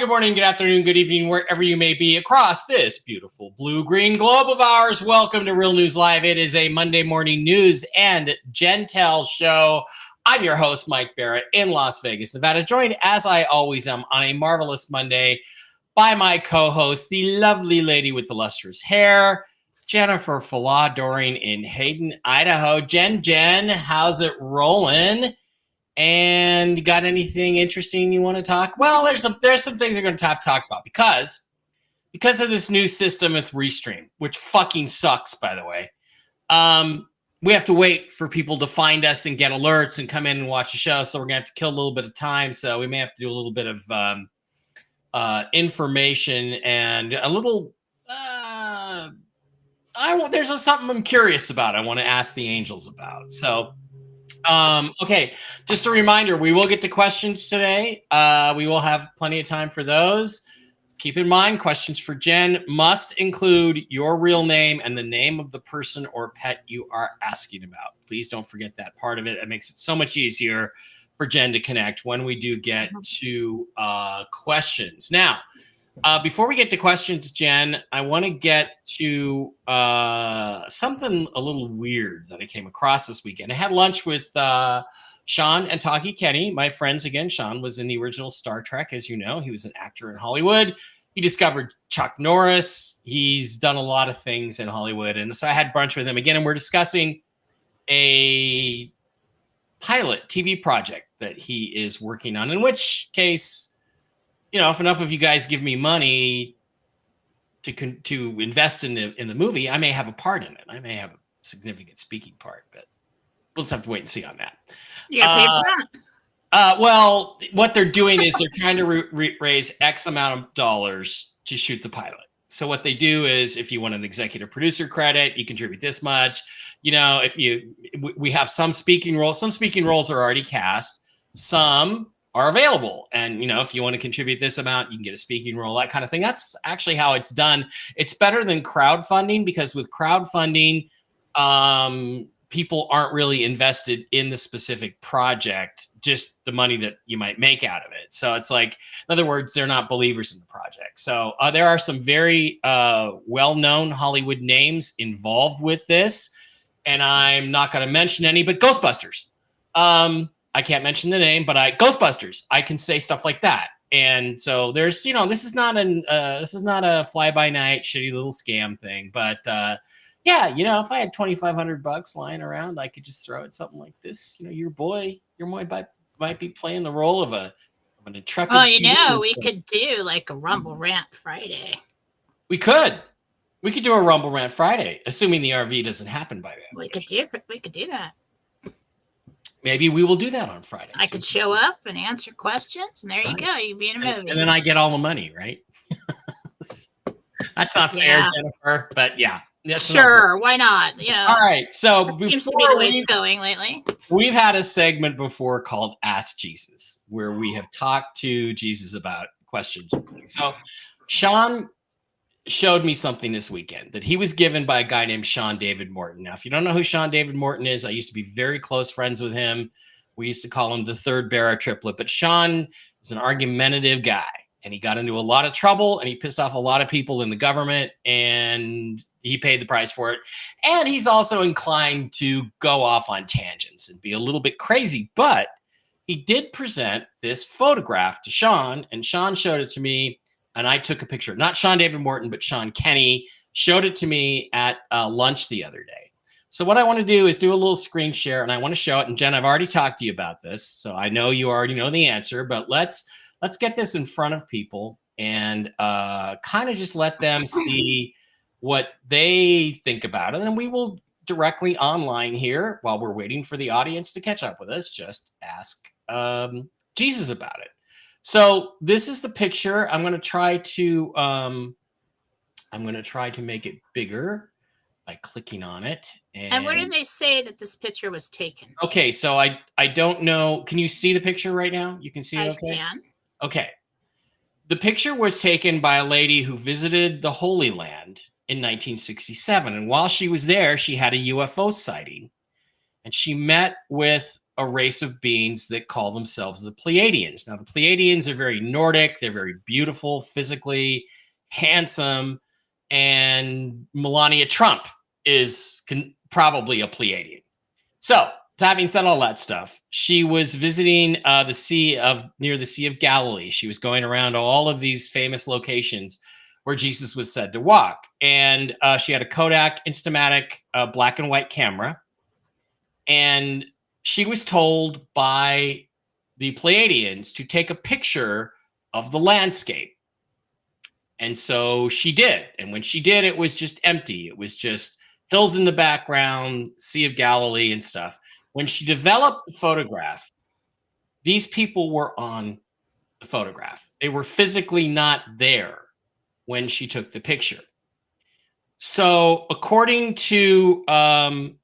good morning, good afternoon, good evening, wherever you may be across this beautiful blue-green globe of ours. Welcome to Real News Live. It is a Monday morning news and Jentel show. I'm your host, Mike Barrett, in Las Vegas, Nevada, joined, as I always am, on a marvelous Monday by my co-host, the lovely lady with the lustrous hair, Jennifer Falah-Doring in Hayden, Idaho. Jen, how's it rolling? And got anything interesting you want to talk? Well, there's some things we're going to talk about because of this new system with Restream, which fucking sucks, by the way. We have to wait for people to find us and get alerts and come in and watch the show. So we're going to have to kill a little bit of time. So we may have to do a little bit of information and a little. There's something I'm curious about. I want to ask the angels about. So. Okay, just a reminder, we will get to questions today. We will have plenty of time for those. Keep in mind, questions for Jen must include your real name and the name of the person or pet you are asking about. Please don't forget that part of it. It makes it so much easier for Jen to connect when we do get to questions. Now, before we get to questions, Jen, I want to get to something a little weird that I came across this weekend. I had lunch with Sean and Taki Kenny, my friends again. Sean was in the original Star Trek, as you know. He was an actor in Hollywood. He discovered Chuck Norris. He's done a lot of things in Hollywood. And so I had brunch with him again, and we're discussing a pilot TV project that he is working on, in which case, you know, if enough of you guys give me money to invest in the movie, I may have a part in it. I may have a significant speaking part, but we'll just have to wait and see on that. Yeah, well, what they're doing is they're trying to raise X amount of dollars to shoot the pilot. So what they do is, if you want an executive producer credit, you contribute this much. You know, we have some speaking roles. Some speaking roles are already cast. Some are available. And, you know, if you want to contribute this amount, you can get a speaking role, that kind of thing. That's actually how it's done. It's better than crowdfunding, because with crowdfunding, people aren't really invested in the specific project, just the money that you might make out of it. So it's like, in other words, they're not believers in the project. So there are some very well-known Hollywood names involved with this. And I'm not going to mention any, but Ghostbusters. I can't mention the name, but Ghostbusters, I can say stuff like that. And so there's, you know, this is not a fly-by-night shitty little scam thing, but yeah, you know, if I had $2,500 lying around, I could just throw at something like this. You know, your boy might be playing the role of an intrepid. Oh, you know, we could do like a Rumble Rant Friday. We could do a Rumble Rant Friday, assuming the RV doesn't happen by then. We could do that. Maybe we will do that on Friday. I could show up and answer questions, and there you go. You'd be in a movie. And then I get all the money, right? That's not fair, Jennifer, but yeah. Sure, why not? You know. All right, so seems to be the way it's going lately. We've had a segment before called Ask Jesus, where we have talked to Jesus about questions. So Sean showed me something this weekend that he was given by a guy named Sean David Morton. Now, if you don't know who Sean David Morton is, I used to be very close friends with him. We used to call him the third Barra triplet, but Sean is an argumentative guy, and he got into a lot of trouble, and he pissed off a lot of people in the government, and he paid the price for it. And he's also inclined to go off on tangents and be a little bit crazy, but he did present this photograph to Sean, and Sean showed it to me. And I took a picture, not Sean David Morton, but Sean Kenny showed it to me at lunch the other day. So what I want to do is do a little screen share, and I want to show it. And Jen, I've already talked to you about this, so I know you already know the answer, but let's get this in front of people and kind of just let them see what they think about it. And we will directly online here, while we're waiting for the audience to catch up with us, just ask Jesus about it. So this is the picture. I'm going to try to make it bigger by clicking on it. And where did they say that this picture was taken? Okay, so I don't know. Can you see the picture right now? You can see it okay? I can. Okay. The picture was taken by a lady who visited the Holy Land in 1967. And while she was there, she had a UFO sighting. And she met with a race of beings that call themselves the Pleiadians. Now, the Pleiadians are very Nordic. They're very beautiful, physically handsome. And Melania Trump is probably a Pleiadian. So, having said all that stuff, she was visiting near the Sea of Galilee. She was going around all of these famous locations where Jesus was said to walk. And she had a Kodak Instamatic black and white camera. And she was told by the Pleiadians to take a picture of the landscape. And so she did. And when she did, it was just empty. It was just hills in the background, Sea of Galilee and stuff. When she developed the photograph, these people were on the photograph. They were physically not there when she took the picture. So according to the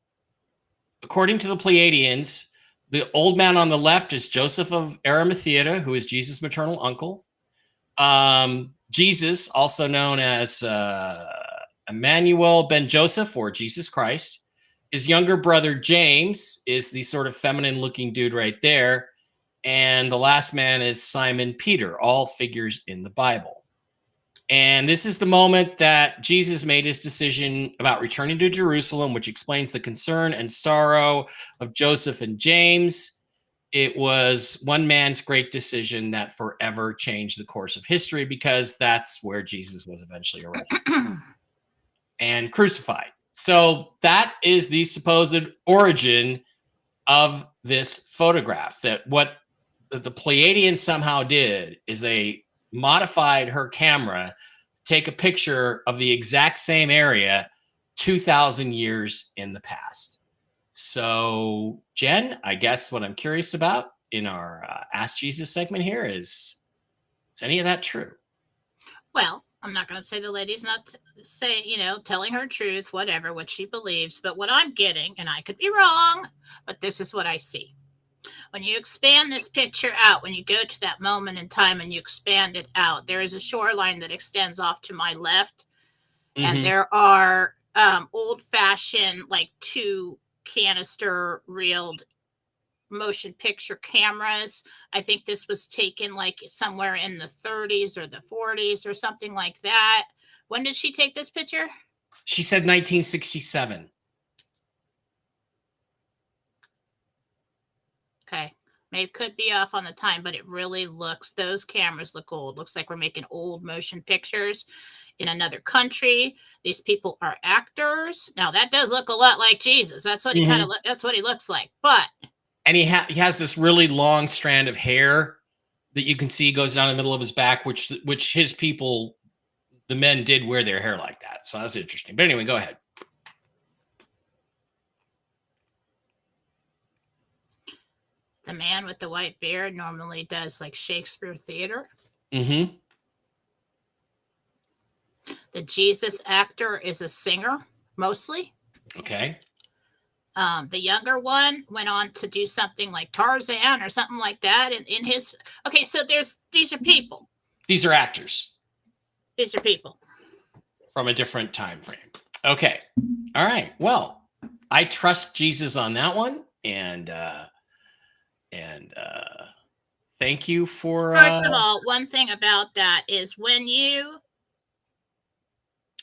Pleiadians, the old man on the left is Joseph of Arimathea, who is Jesus' maternal uncle. Jesus, also known as Emmanuel ben Joseph, or Jesus Christ. His younger brother, James, is the sort of feminine-looking dude right there. And the last man is Simon Peter, all figures in the Bible. And this is the moment that Jesus made his decision about returning to Jerusalem, which explains the concern and sorrow of Joseph and James. It was one man's great decision that forever changed the course of history, because that's where Jesus was eventually arrested and crucified. So that is the supposed origin of this photograph. That what the Pleiadians somehow did is they modified her camera to take a picture of the exact same area 2,000 years in the past. So, Jen, I guess what I'm curious about in our Ask Jesus segment here is any of that true? Well, I'm not going to say the lady's not telling her truth, whatever, what she believes. But what I'm getting, and I could be wrong, but this is what I see. When you expand this picture out, when you go to that moment in time and you expand it out, there is a shoreline that extends off to my left. Mm-hmm. And there are old-fashioned, like 2 canister reeled motion picture cameras. I think this was taken like somewhere in the 30s or the 40s or something like that. When did she take this picture? She said 1967. Okay. Maybe could be off on the time, but it really those cameras look old. Looks like we're making old motion pictures in another country. These people are actors. Now that does look a lot like Jesus. That's what that's what he looks like. But and he has this really long strand of hair that you can see goes down the middle of his back, which his people, the men, did wear their hair like that. So that's interesting. But anyway, go ahead. The man with the white beard normally does like Shakespeare theater. Mm-hmm. The Jesus actor is a singer, mostly. Okay. The younger one went on to do something like Tarzan or something like that. In his so these are people. These are actors. These are people from a different time frame. Okay. All right. Well, I trust Jesus on that one, and thank you for. First of all, one thing about that is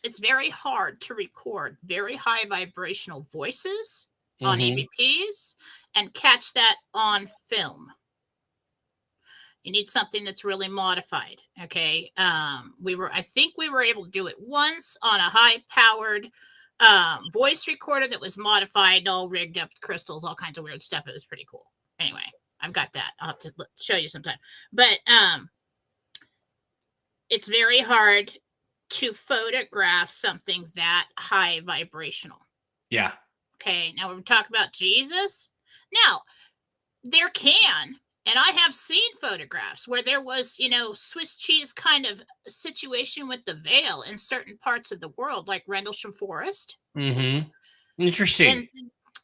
it's very hard to record very high vibrational voices on EVPs and catch that on film. You need something that's really modified. Okay. I think we were able to do it once on a high powered voice recorder that was modified, all rigged up, crystals, all kinds of weird stuff. It was pretty cool. Anyway, I've got that. I'll have to show you sometime. But it's very hard to photograph something that high vibrational. Yeah. Okay, now we're talking about Jesus. Now, there can, and I have seen photographs where there was, Swiss cheese kind of situation with the veil in certain parts of the world, like Rendlesham Forest. Mm-hmm. Interesting.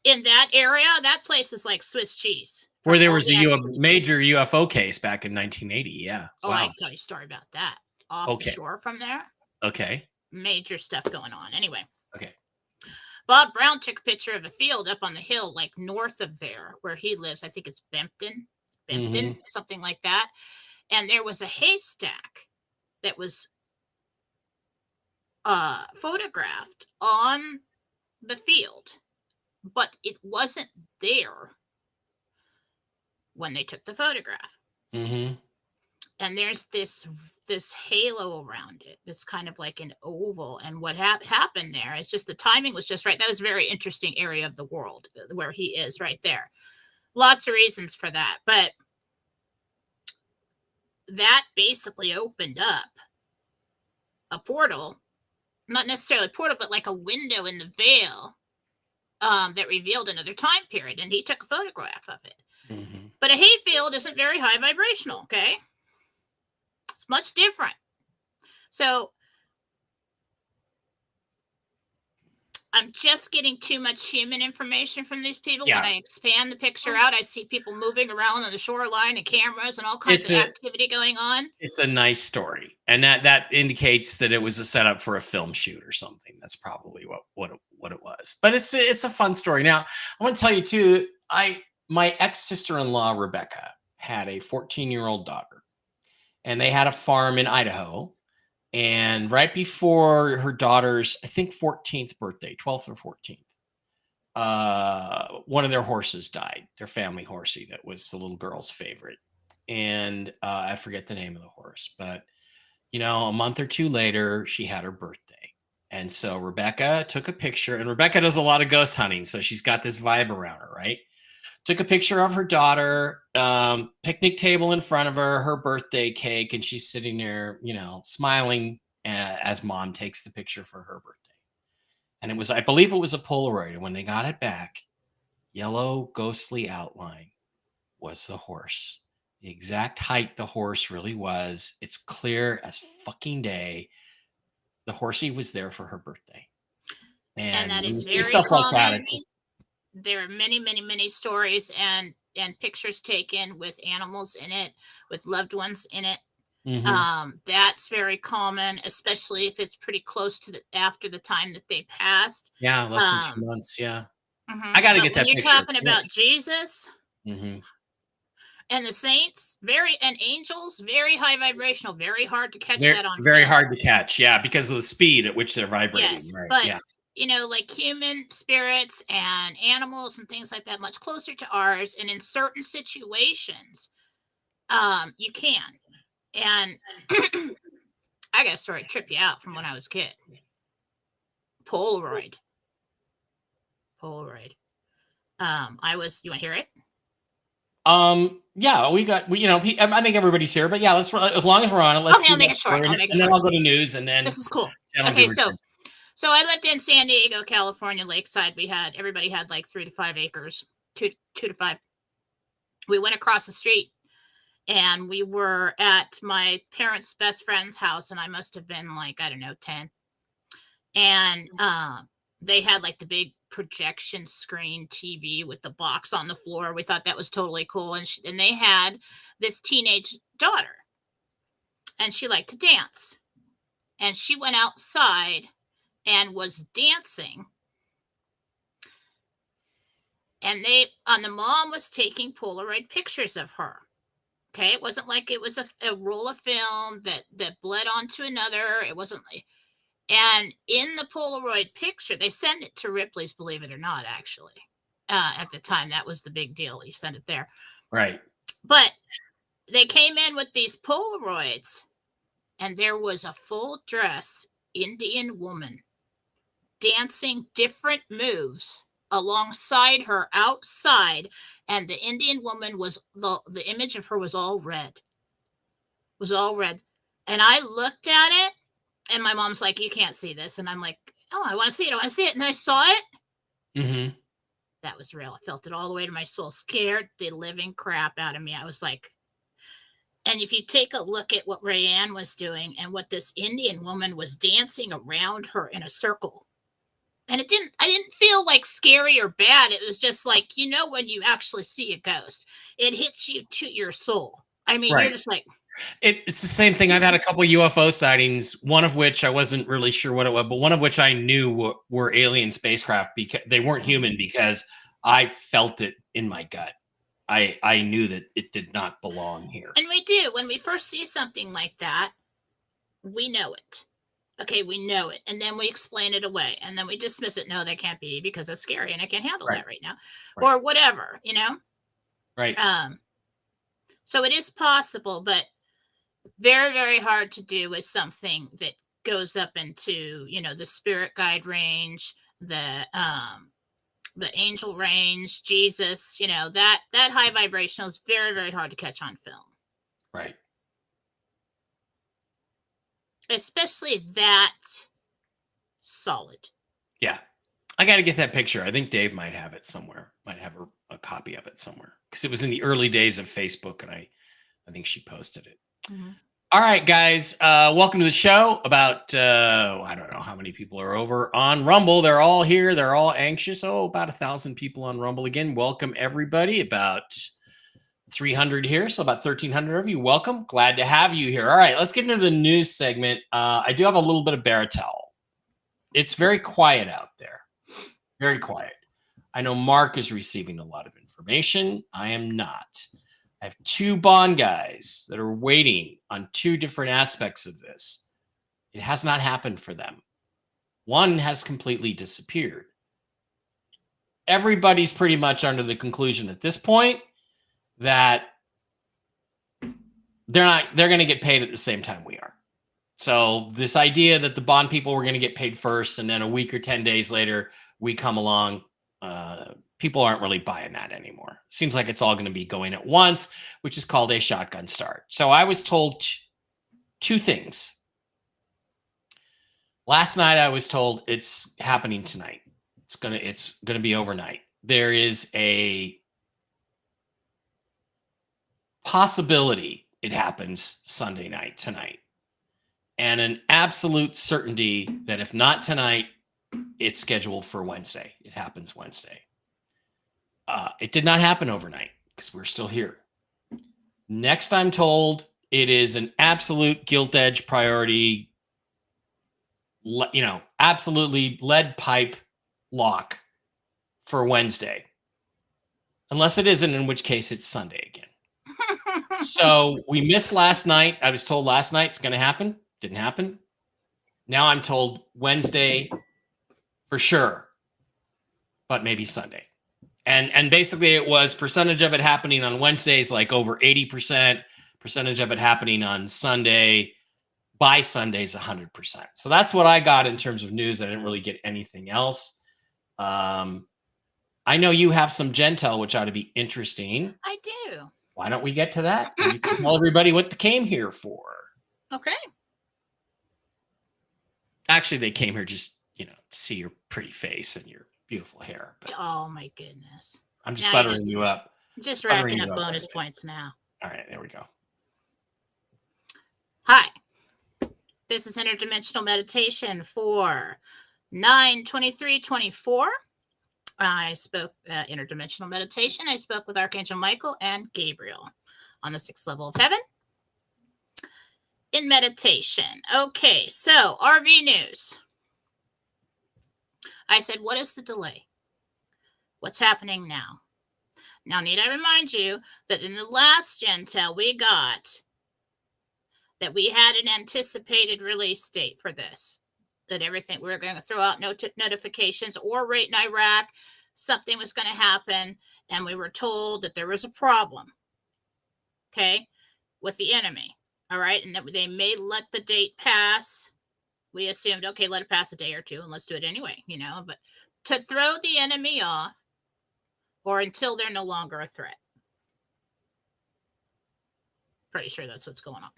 In that area, that place is like Swiss cheese. Where there was a major UFO case back in 1980, yeah. Oh, wow. I can tell you a story about that. Offshore from there. Okay. Major stuff going on. Anyway. Okay. Bob Brown took a picture of a field up on the hill, like north of there where he lives. I think it's Bempton, something like that. And there was a haystack that was photographed on the field, but it wasn't there when they took the photograph. Mm-hmm. And there's this halo around it, this kind of like an oval. And what happened there is just the timing was just right. That was a very interesting area of the world where he is right there. Lots of reasons for that, but that basically opened up a portal, not necessarily a portal, but like a window in the veil that revealed another time period. And he took a photograph of it. Mm-hmm. But a hayfield isn't very high vibrational, okay? It's much different. So I'm just getting too much human information from these people. Yeah. When I expand the picture out, I see people moving around on the shoreline and cameras and all kinds of activity going on. It's a nice story, and that indicates that it was a setup for a film shoot or something. That's probably what it was. But it's a fun story. Now I want to tell you too. My ex-sister-in-law Rebecca had a 14-year-old daughter, and they had a farm in Idaho. And right before her daughter's, I think 14th birthday, 12th or 14th, one of their horses died. Their family horsey that was the little girl's favorite. And I forget the name of the horse, but a month or two later, she had her birthday. And so Rebecca took a picture, and Rebecca does a lot of ghost hunting. So she's got this vibe around her, right? Took a picture of her daughter, picnic table in front of her, her birthday cake, and she's sitting there, smiling as mom takes the picture for her birthday. And I believe it was a Polaroid. And when they got it back, yellow ghostly outline was the horse. The exact height the horse really was. It's clear as fucking day. The horsey was there for her birthday. And that is see very stuff common. like that. There are many, many, many stories and pictures taken with animals in it, with loved ones in it. Mm-hmm. That's very common, especially if it's pretty close to after the time that they passed. Yeah, less than 2 months. Yeah, mm-hmm. I got to get that. When you're talking about Jesus mm-hmm. and the saints, and angels, very high vibrational, very hard to catch that on. Very hard to catch, yeah, because of the speed at which they're vibrating. Yes, right? But yeah. Like human spirits and animals and things like that, much closer to ours. And in certain situations, you can. And I got a story to trip you out from when I was a kid. Polaroid. You want to hear it? Yeah, I think everybody's here, but yeah, as long as we're on it, let's I'll make it short. Then I'll go to news, and then this is cool. Okay, so I lived in San Diego, California, Lakeside. Everybody had like 3 to 5 acres, 2 to 5. We went across the street and we were at my parents' best friend's house, and I must have been like, I don't know, 10. And they had like the big projection screen TV with the box on the floor. We thought that was totally cool. And they had this teenage daughter, and she liked to dance. And she went outside and was dancing. And the mom was taking Polaroid pictures of her. Okay, it wasn't like it was a roll of film that bled onto another. It wasn't like, and in the Polaroid picture, they send it to Ripley's, believe it or not, actually. At the time, that was the big deal. You send it there. Right. But they came in with these Polaroids, and there was a full dress Indian woman dancing different moves alongside her outside, and the Indian woman was the image of her was all red. And I looked at it, and my mom's like, "You can't see this," and I'm like, "Oh, I want to see it," and I saw it. Mm-hmm. That was real. I felt it all the way to my soul. Scared the living crap out of me. I was like, and if you take a look at what Rayanne was doing and what this Indian woman was dancing around her in a circle, and I didn't feel like scary or bad. It was just like, when you actually see a ghost, it hits you to your soul. I mean, right. You're just like, It's the same thing. I've had a couple UFO sightings, one of which I wasn't really sure what it was, but one of which I knew were alien spacecraft because they weren't human because I felt it in my gut. I knew that it did not belong here. And we do. When we first see something like that, we know it. Okay, we know it. And then we explain it away. And then we dismiss it. No, that can't be because it's scary and I can't handle that right now. Or whatever, Right. So it is possible, but very, very hard to do with something that goes up into, the spirit guide range, the angel range, Jesus, that high vibrational is very, very hard to catch on film. Right. Especially that solid. Yeah. I got to get that picture. I think Dave might have it somewhere. Might have a copy of it somewhere because it was in the early days of Facebook, and I think she posted it. Mm-hmm. All right, guys. Welcome to the show. About I don't know how many people are over on Rumble. They're all here. They're all anxious. Oh, about 1,000 people on Rumble again. Welcome everybody. About 300 here, so about 1,300 of you. Welcome. Glad to have you here. All right, let's get into the news segment. I do have a little bit of Baratel. It's very quiet out there. Very quiet. I know Mark is receiving a lot of information. I am not. I have two Bond guys that are waiting on two different aspects of this. It has not happened for them. One has completely disappeared. Everybody's pretty much under the conclusion at this point that they're going to get paid at the same time we are. So this idea that the Bond people were going to get paid first and then a week or 10 days later we come along, people aren't really buying that anymore. Seems like it's all going to be going at once, which is called a shotgun start. So I was told two things. Last night I was told it's happening tonight. It's going to be overnight. There is a possibility it happens Sunday night tonight. And an absolute certainty that if not tonight, it's scheduled for Wednesday. It happens Wednesday. It did not happen overnight because we're still here. Next, I'm told it is an absolute gilt edge priority, absolutely lead pipe lock for Wednesday. Unless it isn't, in which case it's Sunday again. So we missed last night. I was told last night it's going to happen. Didn't happen. Now I'm told Wednesday for sure, but maybe Sunday. And basically it was percentage of it happening on Wednesdays, like over 80%, percentage of it happening on Sunday, by Sundays, 100%. So that's what I got in terms of news. I didn't really get anything else. I know you have some Jentel, which ought to be interesting. I do. Why don't we get to that? You can tell everybody what they came here for. Okay. Actually, they came here just, to see your pretty face and your beautiful hair. But oh, my goodness. I'm just buttering you up. Just racking up bonus points now. All right, there we go. Hi. This is Interdimensional Meditation for 9/23/24. I spoke interdimensional meditation. I spoke with Archangel Michael and Gabriel on the 6th level of heaven in meditation. Okay, so RV news. I said, what is the delay? What's happening now? Now, need I remind you that in the last Jentel we got that we had an anticipated release date for this. That everything, we were going to throw out notifications, or right in Iraq, something was going to happen, and we were told that there was a problem, okay, with the enemy, all right, and that they may let the date pass. We assumed, okay, let it pass a day or two, and let's do it anyway, but to throw the enemy off, or until they're no longer a threat. Pretty sure that's what's going on.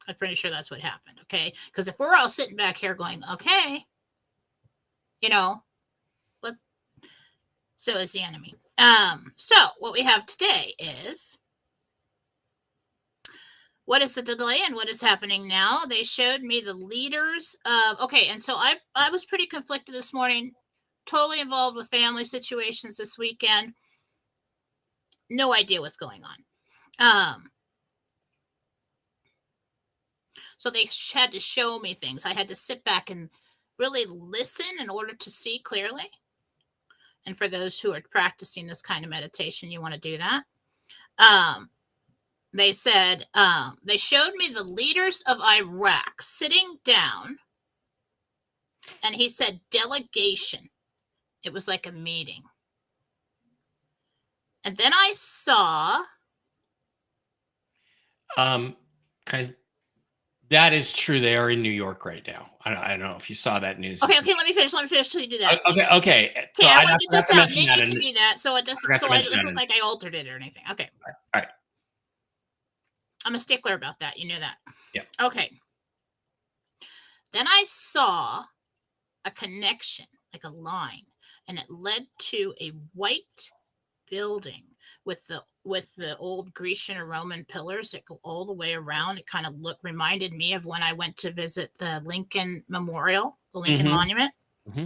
I'm pretty sure that's what happened, okay? Because if we're all sitting back here going, okay, so is the enemy. So what we have today is, what is the delay and what is happening now? They showed me the leaders of, okay, and so I was pretty conflicted this morning, totally involved with family situations this weekend. No idea what's going on. So they had to show me things. I had to sit back and really listen in order to see clearly. And for those who are practicing this kind of meditation, you want to do that. They said, they showed me the leaders of Iraq sitting down, and he said delegation. It was like a meeting. And then I saw. That is true. They are in New York right now. I don't know if you saw that news. Okay, let me finish till you do that. Okay. So I want to get this out, and then you that can do that. So it doesn't. So it doesn't look like I altered it or anything. Okay. All right. I'm a stickler about that. You know that. Yeah. Okay. Then I saw a connection, like a line, and it led to a white building with the old Grecian or Roman pillars that go all the way around. It kind of reminded me of when I went to visit the Lincoln Memorial, the Lincoln Monument. Mm-hmm.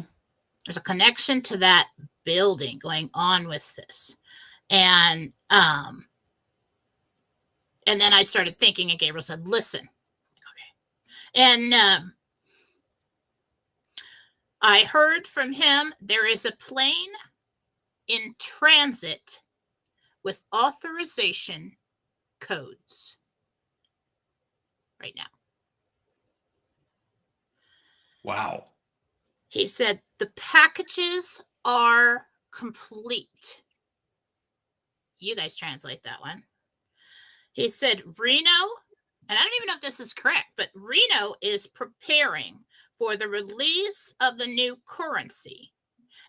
There's a connection to that building going on with this. And then I started thinking, and Gabriel said, listen. Okay. And I heard from him, there is a plane in transit with authorization codes right now. Wow. He said the packages are complete. You guys translate that one. He said Reno, and I don't even know if this is correct, but Reno is preparing for the release of the new currency.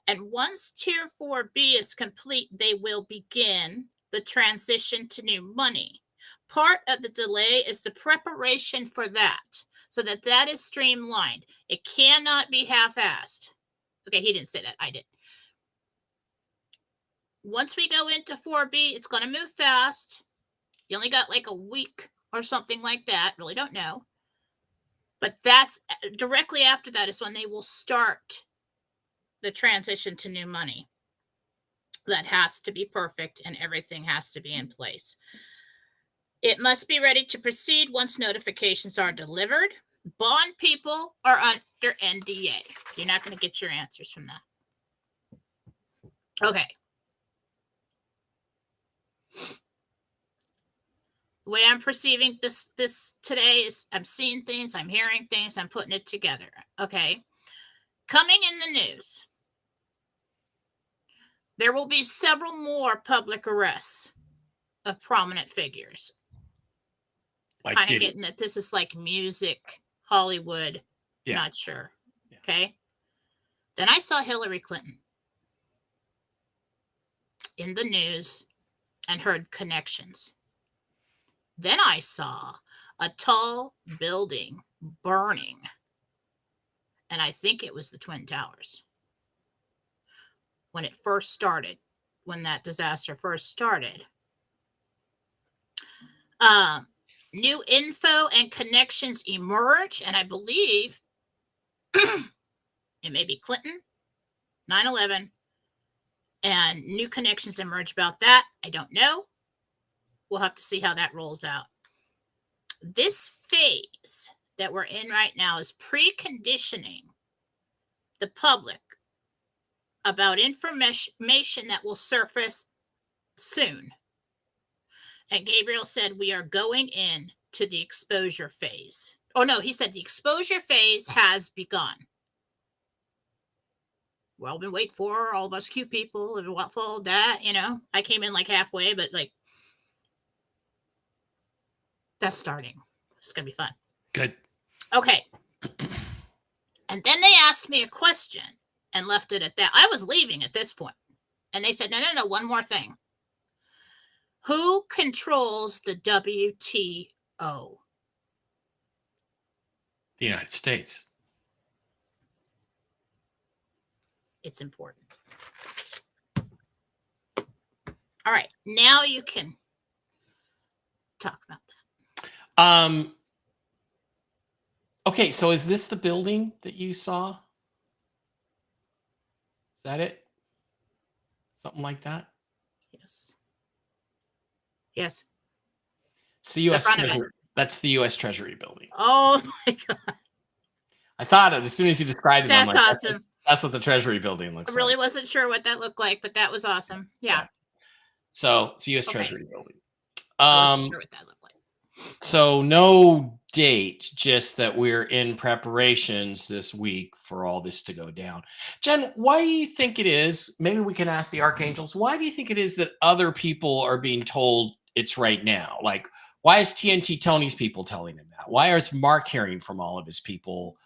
And once Tier 4B is complete, they will begin the transition to new money. Part of the delay is the preparation for that, so that is streamlined. It cannot be half-assed. Okay, he didn't say that. I did. Once we go into 4B, it's going to move fast. You only got like a week or something like that. Really don't know. But that's directly after that is when they will start the transition to new money. That has to be perfect and everything has to be in place. It must be ready to proceed once notifications are delivered. Bond people are under NDA. You're not going to get your answers from that. Okay. The way I'm perceiving this today is I'm seeing things, I'm hearing things, I'm putting it together. Okay. Coming in the news, there will be several more public arrests of prominent figures. Like kind of getting that this is like music, Hollywood. Yeah. Not sure. Yeah. Okay. Then I saw Hillary Clinton in the news and heard connections. Then I saw a tall building burning. And I think it was the Twin Towers. When it first started, when that disaster first started. New info and connections emerge, and I believe it may be Clinton, 9/11, and new connections emerge about that. I don't know. We'll have to see how that rolls out. This phase that we're in right now is preconditioning the public about information that will surface soon. And Gabriel said we are going in to the exposure phase. Oh, no, he said the exposure phase has begun. Well, been waiting for all of us cute people and what followed that, you know. I came in like halfway, but like that's starting. It's going to be fun. Good. Okay. And then they asked me a question and left it at that. I was leaving at this point. And they said, no, one more thing. Who controls the WTO? The United States. It's important. All right. Now you can talk about that. Okay, so is this the building that you saw? Is that it? Something like that? Yes. Yes. It's the U.S. Treasury. That's the U.S. Treasury building. Oh my God. I thought it as soon as you described it. I'm That's like, awesome. That's what the Treasury building looks I really like. wasn't sure what that looked like, but that was awesome. Yeah. So it's the U.S. Okay. Treasury building. I wasn't sure what that looked like. So no date, just that we're in preparations this week for all this to go down. Jen, why do you think it is? Maybe we can ask the archangels. Why do you think it is that other people are being told it's right now? Like, why is TNT Tony's people telling him that? Why is Mark hearing from all of his people,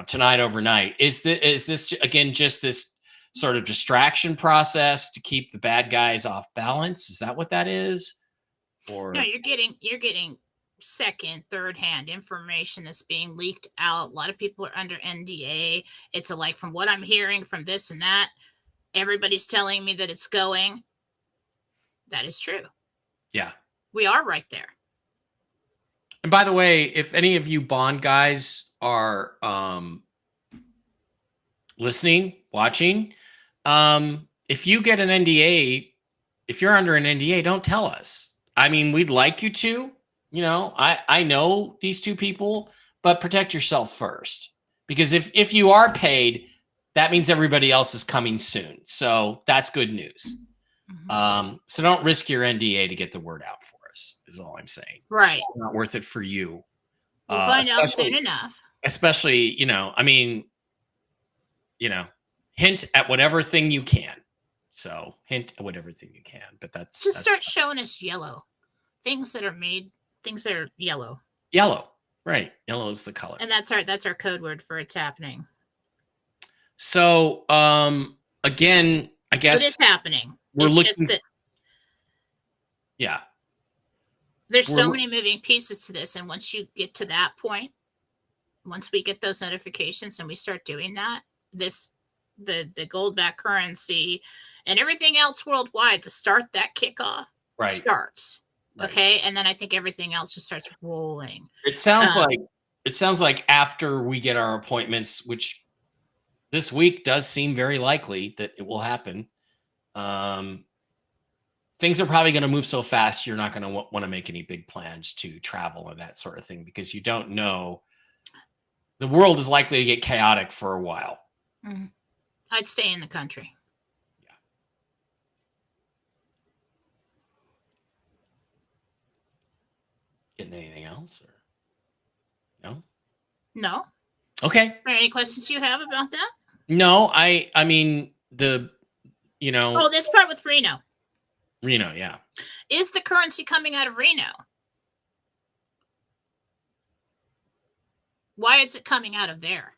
tonight overnight? Is this again just this sort of distraction process to keep the bad guys off balance? Is that what that is? Or no, you're getting second, third hand information that's being leaked out. A lot of people are under NDA. It's like from what I'm hearing from this and that, everybody's telling me that it's going. That is true. Yeah. We are right there. And by the way, if any of you Bond guys are listening, watching, if you get an NDA, if you're under an NDA, don't tell us. I mean, we'd like you to. I know these two people, but protect yourself first. Because if you are paid, that means everybody else is coming soon. So that's good news. Mm-hmm. So don't risk your NDA to get the word out for us, is all I'm saying. Right. It's not worth it for you. We'll find out soon enough. Especially, hint at whatever thing you can. So hint at whatever thing you can. But that's start showing us yellow. Things that are yellow. Yellow. Right. Yellow is the color. And that's our code word for it's happening. So again, I guess it is happening. We're it's looking. Just that yeah. There's so many moving pieces to this, and once you get to that point, once we get those notifications and we start doing that, the gold back currency and everything else worldwide to start that kickoff starts. Right. Okay. And then I think everything else just starts rolling. It sounds like after we get our appointments, which this week does seem very likely that it will happen. Things are probably going to move so fast. You're not going to want to make any big plans to travel and that sort of thing, because you don't know. The world is likely to get chaotic for a while. Mm-hmm. I'd stay in the country. Yeah. Getting anything else? Or no? No. Okay. Are there any questions you have about that? No, I mean Oh, this part with Reno. Reno, yeah. Is the currency coming out of Reno? Why is it coming out of there?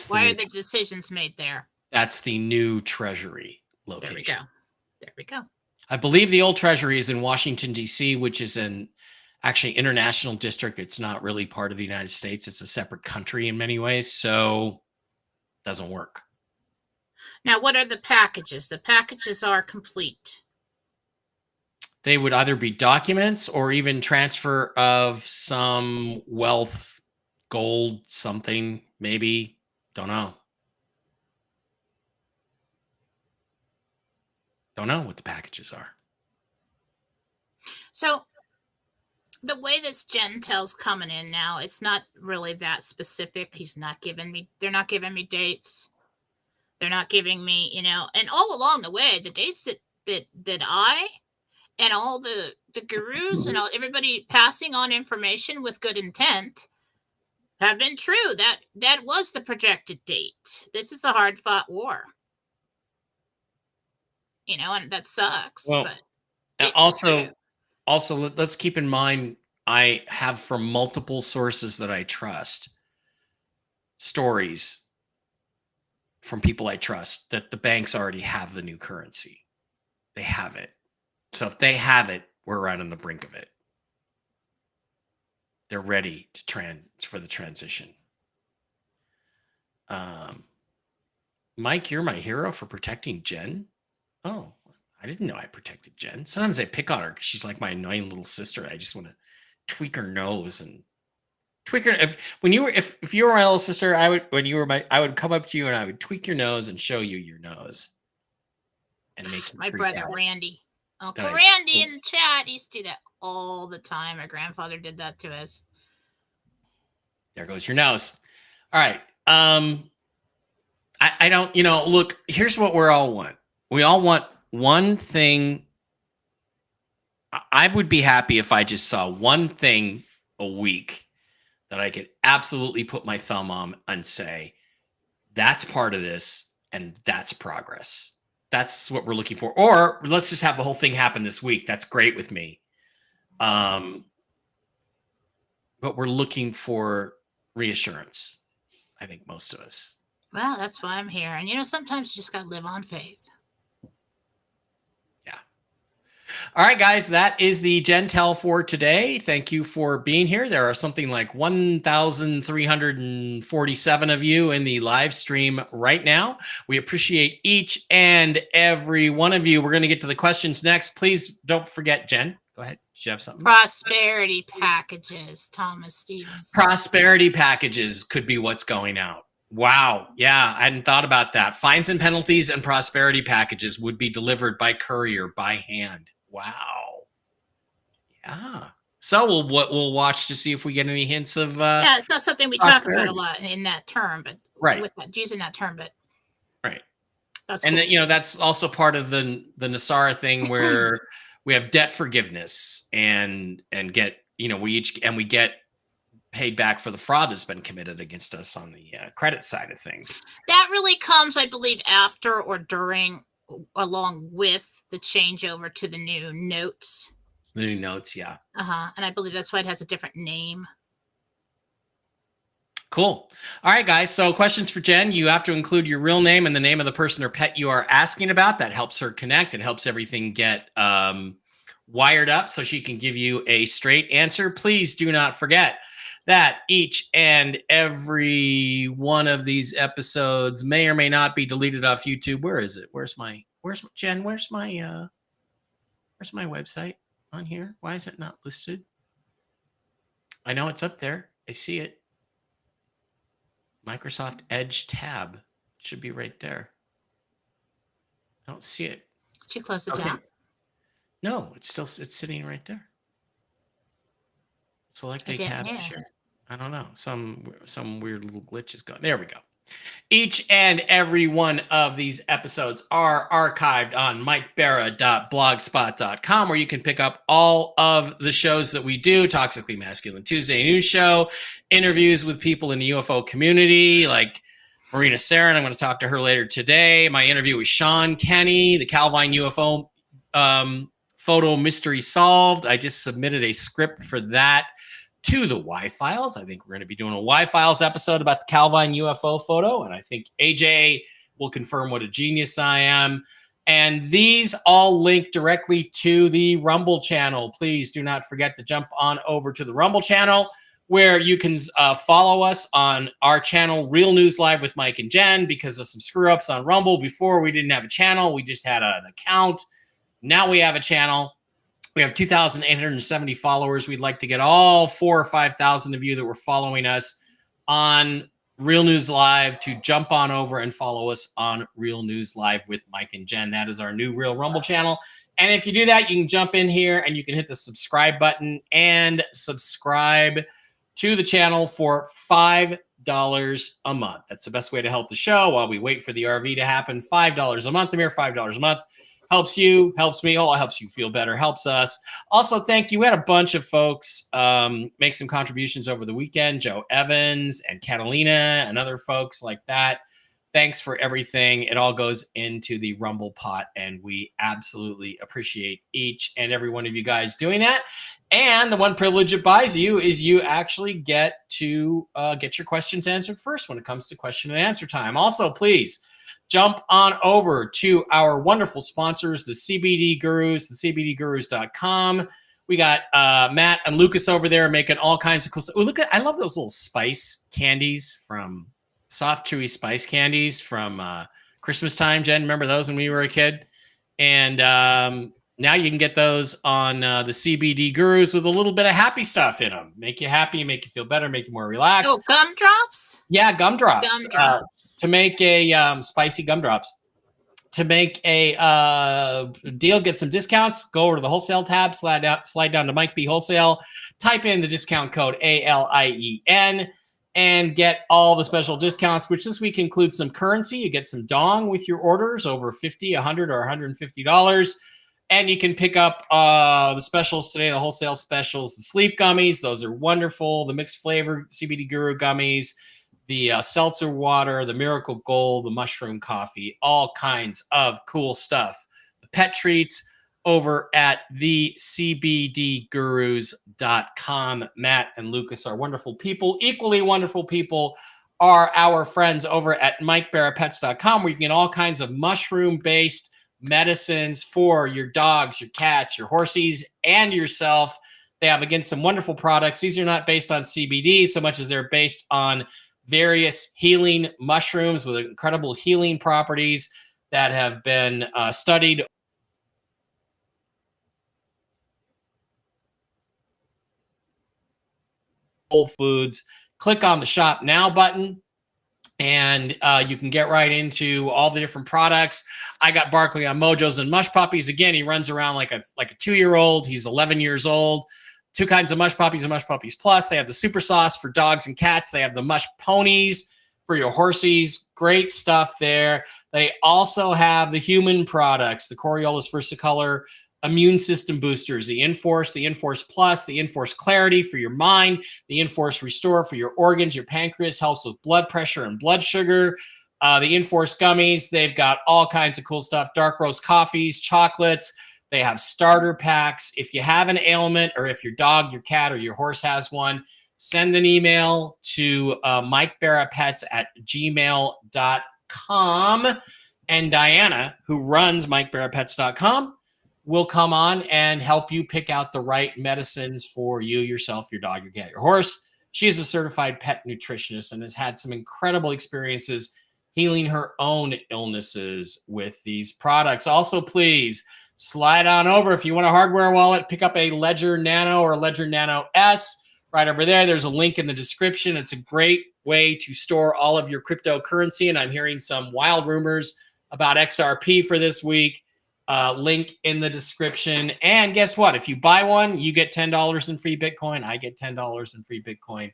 Why are the decisions made there? That's the new Treasury location. There we go. I believe the old Treasury is in Washington, D.C., which is an actually international district. It's not really part of the United States. It's a separate country in many ways, so it doesn't work. Now, what are the packages? The packages are complete. They would either be documents or even transfer of some wealth, gold, something, maybe. Don't know. Don't know what the packages are. So the way this Jentel's coming in now, it's not really that specific. They're not giving me dates. They're not giving me, and all along the way, the dates that I and all the gurus and everybody passing on information with good intent have been true. That was the projected date. This is a hard-fought war. And that sucks. Well, but also, let's keep in mind, I have from multiple sources that I trust stories from people I trust that the banks already have the new currency. They have it. So if they have it, we're right on the brink of it. They're ready for the transition. Mike, you're my hero for protecting Jen. Oh, I didn't know I protected Jen. Sometimes I pick on her because she's like my annoying little sister. I just want to tweak her nose and tweak her. If you were my little sister, I would come up to you and I would tweak your nose and show you your nose and make you my brother out. Randy Uncle Randy in the chat used to do that all the time. My grandfather did that to us. There goes your nose. All right. I don't, look, here's what we all want. We all want one thing. I would be happy if I just saw one thing a week that I could absolutely put my thumb on and say, that's part of this and that's progress. That's what we're looking for. Or let's just have the whole thing happen this week. That's great with me. But we're looking for reassurance, I think most of us. Well, that's why I'm here. And, sometimes you just got to live on faith. Yeah. All right, guys, that is the Jentel for today. Thank you for being here. There are something like 1,347 of you in the live stream right now. We appreciate each and every one of you. We're going to get to the questions next. Please don't forget, Jen. Go ahead. Did you have something? Prosperity packages, Thomas Stevens. Prosperity packages could be what's going out. Wow. Yeah, I hadn't thought about that. Fines and penalties and prosperity packages would be delivered by courier, by hand. Wow. Yeah. So we'll watch to see if we get any hints of yeah, it's not something we talk about a lot in that term, but right. With that, using that term, but right. That's and cool. then, that's also part of the Nasara thing where we have debt forgiveness and get, we get paid back for the fraud that's been committed against us on the credit side of things. That really comes, I believe, after or during, along with the changeover to the new notes. The new notes, yeah. And I believe that's why it has a different name. Cool. All right, guys. So questions for Jen. You have to include your real name and the name of the person or pet you are asking about. That helps her connect and helps everything get wired up so she can give you a straight answer. Please do not forget that each and every one of these episodes may or may not be deleted off YouTube. Where is it? Where's my Jen? Where's my website on here? Why is it not listed? I know it's up there. I see it. Microsoft Edge tab should be right there. I don't see it. Did you close the tab? No, it's sitting right there. Select a tab. Yeah. Sure. I don't know. Some weird little glitch is going. There we go. Each and every one of these episodes are archived on mikebera.blogspot.com, where you can pick up all of the shows that we do. Toxically Masculine Tuesday news show, interviews with people in the UFO community like Marina Sarin. I'm going to talk to her later today. My interview with Sean Kenny, the Calvine UFO photo mystery solved. I just submitted a script for that to the Y-Files. I think we're going to be doing a Y-Files episode about the Calvine UFO photo, and I think AJ will confirm what a genius I am. And these all link directly to the Rumble channel. Please do not forget to jump on over to the Rumble channel, where you can follow us on our channel, Real News Live with Mike and Jen. Because of some screw-ups on Rumble, before we didn't have a channel. We just had an account. Now we have a channel. We have 2,870 followers. We'd like to get all 4,000 or 5,000 of you that were following us on Real News Live to jump on over and follow us on Real News Live with Mike and Jen. That is our new Real Rumble channel. And if you do that, you can jump in here and you can hit the subscribe button and subscribe to the channel for $5 a month. That's the best way to help the show while we wait for the RV to happen. $5 a month, Amir, $5 a month. Helps you, helps me. Oh, it helps you feel better, helps us. Also, thank you. We had a bunch of folks make some contributions over the weekend. Joe Evans and Catalina and other folks like that. Thanks for everything. It all goes into the Rumble pot, and we absolutely appreciate each and every one of you guys doing that. And the one privilege it buys you is you actually get to get your questions answered first when it comes to question and answer time. Also, please jump on over to our wonderful sponsors, the CBD Gurus, thecbdgurus.com. We got Matt and Lucas over there making all kinds of cool stuff. Oh, look I love those little spice candies from soft, chewy spice candies from Christmas time. Jen, remember those when we were a kid? And now you can get those on the CBD Gurus with a little bit of happy stuff in them. Make you happy, make you feel better, make you more relaxed. Oh, gumdrops? Yeah, gumdrops. Gumdrops. To make a spicy gumdrops. to make a deal, get some discounts, go over to the wholesale tab, slide down to Mike B Wholesale, type in the discount code ALIEN, and get all the special discounts, which this week includes some currency. You get some dong with your orders over $50, $100, or $150. And you can pick up the specials today, the wholesale specials, the sleep gummies. Those are wonderful. The mixed flavor CBD Guru gummies, the seltzer water, the Miracle Gold, the mushroom coffee, all kinds of cool stuff. The pet treats over at thecbdgurus.com. Matt and Lucas are wonderful people. Equally wonderful people are our friends over at MikeBarraPets.com, where you can get all kinds of mushroom-based medicines for your dogs, your cats, your horsies, and yourself. They have, again, some wonderful products. These are not based on CBD so much as they're based on various healing mushrooms with incredible healing properties that have been studied. Whole Foods. Click on the Shop Now button, and you can get right into all the different products. I got Barkley on Mojos and Mush Puppies. Again, he runs around like a 2-year-old. He's 11 years old. 2 kinds of Mush Puppies and Mush Puppies Plus. They have the Super Sauce for dogs and cats. They have the Mush Ponies for your horsies. Great stuff there. They also have the human products, the Coriolis Versicolor immune system boosters, the Enforce Plus, the Enforce Clarity for your mind, the Enforce Restore for your organs, your pancreas, helps with blood pressure and blood sugar. The Enforce gummies, they've got all kinds of cool stuff, dark roast coffees, chocolates. They have starter packs. If you have an ailment, or if your dog, your cat, or your horse has one, send an email to MikeBarraPets@gmail.com. And Diana, who runs MikeBarraPets.com, will come on and help you pick out the right medicines for you, yourself, your dog, your cat, your horse. She is a certified pet nutritionist and has had some incredible experiences healing her own illnesses with these products. Also, please slide on over. If you want a hardware wallet, pick up a Ledger Nano or Ledger Nano S right over there. There's a link in the description. It's a great way to store all of your cryptocurrency. And I'm hearing some wild rumors about XRP for this week. Link in the description. And guess what? If you buy one, you get $10 in free Bitcoin. I get $10 in free Bitcoin.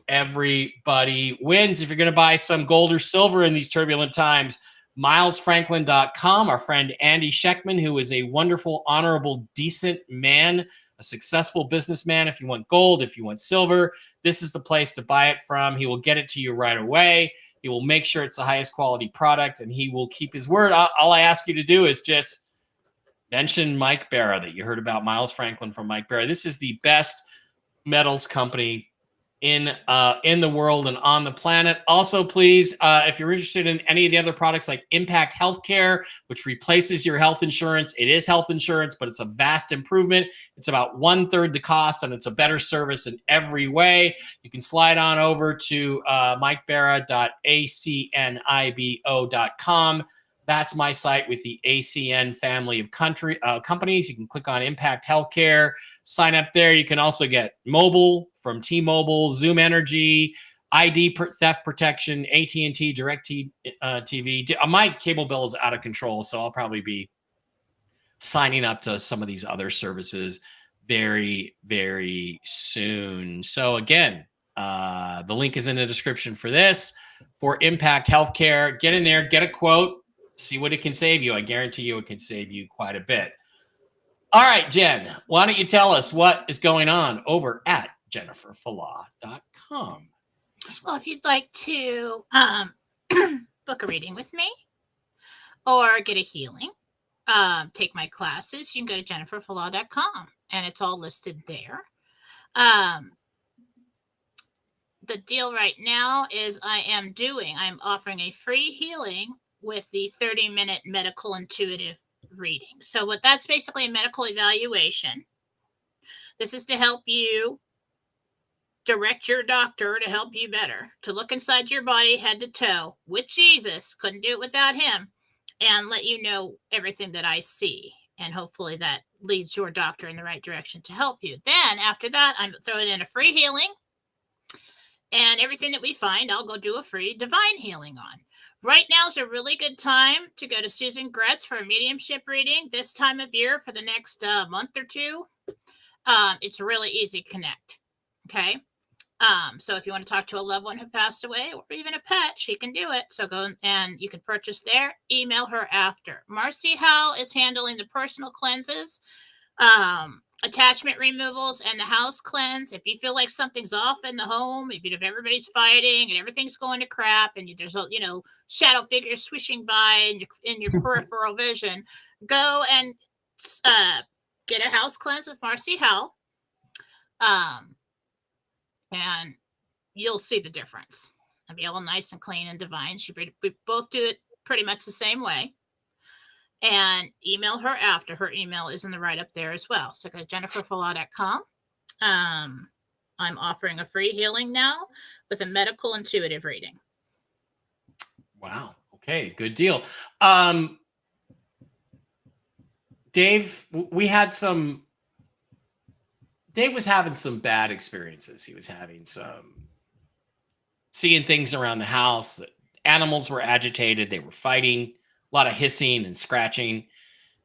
Everybody wins. If you're going to buy some gold or silver in these turbulent times, milesfranklin.com. Our friend Andy Scheckman, who is a wonderful, honorable, decent man, a successful businessman. If you want gold, if you want silver, this is the place to buy it from. He will get it to you right away. He will make sure it's the highest quality product, and he will keep his word. All I ask you to do is just mention Mike Barra, that you heard about Miles Franklin from Mike Barra. This is the best metals company in the world and on the planet. Also, please, if you're interested in any of the other products like Impact Healthcare, which replaces your health insurance, it is health insurance, but it's a vast improvement. It's about 1/3 the cost, and it's a better service in every way. You can slide on over to mikebarra.acnibo.com. That's my site with the ACN family of companies. You can click on Impact Healthcare, sign up there. You can also get mobile from T-Mobile, Zoom Energy, ID theft protection, AT&T, DirecTV. My cable bill is out of control, so I'll probably be signing up to some of these other services very, very soon. So again, the link is in the description for this, for Impact Healthcare. Get in there, get a quote. See what it can save you. I guarantee you it can save you quite a bit. All right, Jen, why don't you tell us what is going on over at jenniferfalah.com? Well, if you'd like to book a reading with me or get a healing, take my classes, you can go to jenniferfalah.com, and it's all listed there. The deal right now is I'm offering a free healing with the 30-minute medical intuitive reading. So what that's basically a medical evaluation. This is to help you direct your doctor to help you better, to look inside your body head to toe with Jesus. Couldn't do it without him, and let you know everything that I see. And hopefully that leads your doctor in the right direction to help you. Then after that, I'm throwing in a free healing, and everything that we find, I'll go do a free divine healing on. Right now is a really good time to go to Susan Gretz for a mediumship reading this time of year for the next month or two. It's really easy to connect. Okay. So if you want to talk to a loved one who passed away or even a pet, she can do it. So go and you can purchase there. Email her after. Marcy Howell is handling the personal cleanses, attachment removals, and the house cleanse. If you feel like something's off in the home, if everybody's fighting and everything's going to crap, and there's a shadow figures swishing by in your peripheral vision, go and get a house cleanse with Marcy Howell. And you'll see the difference. It'll be all nice and clean and divine. We both do it pretty much the same way. And email her after. Her email is in the write-up there as well. So go to jenniferfallah.com. I'm offering a free healing now with a medical intuitive reading. Wow. Okay, good deal. Dave, Dave was having some bad experiences. He was having seeing things around the house. That animals were agitated. They were fighting. A lot of hissing and scratching.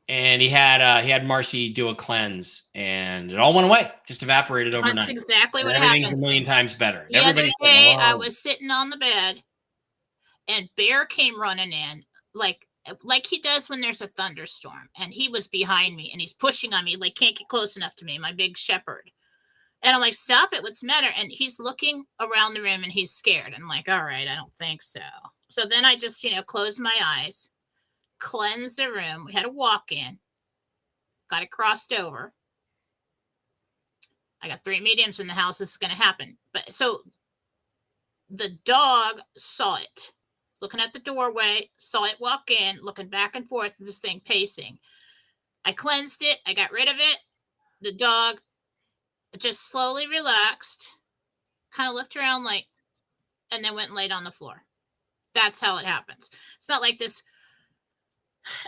And he had Marcy do a cleanse, and it all went away. Just evaporated overnight. That's exactly what Everything's happens. a million times better. The other day, I was sitting on the bed, and Bear came running in like he does when there's a thunderstorm, and he was behind me and he's pushing on me, like can't get close enough to me, my big shepherd. And I'm like, stop it, what's the matter? And he's looking around the room and he's scared. I'm like, all right, I don't think so. So then I just, closed my eyes, cleansed the room. We had a walk-in, got it crossed over. I got 3 mediums in the house. This is going to happen. But so the dog saw it. Looking at the doorway, saw it walk in, looking back and forth, this thing pacing. I cleansed it. I got rid of it. The dog just slowly relaxed, kind of looked around and then went and laid on the floor. That's how it happens. It's not like this,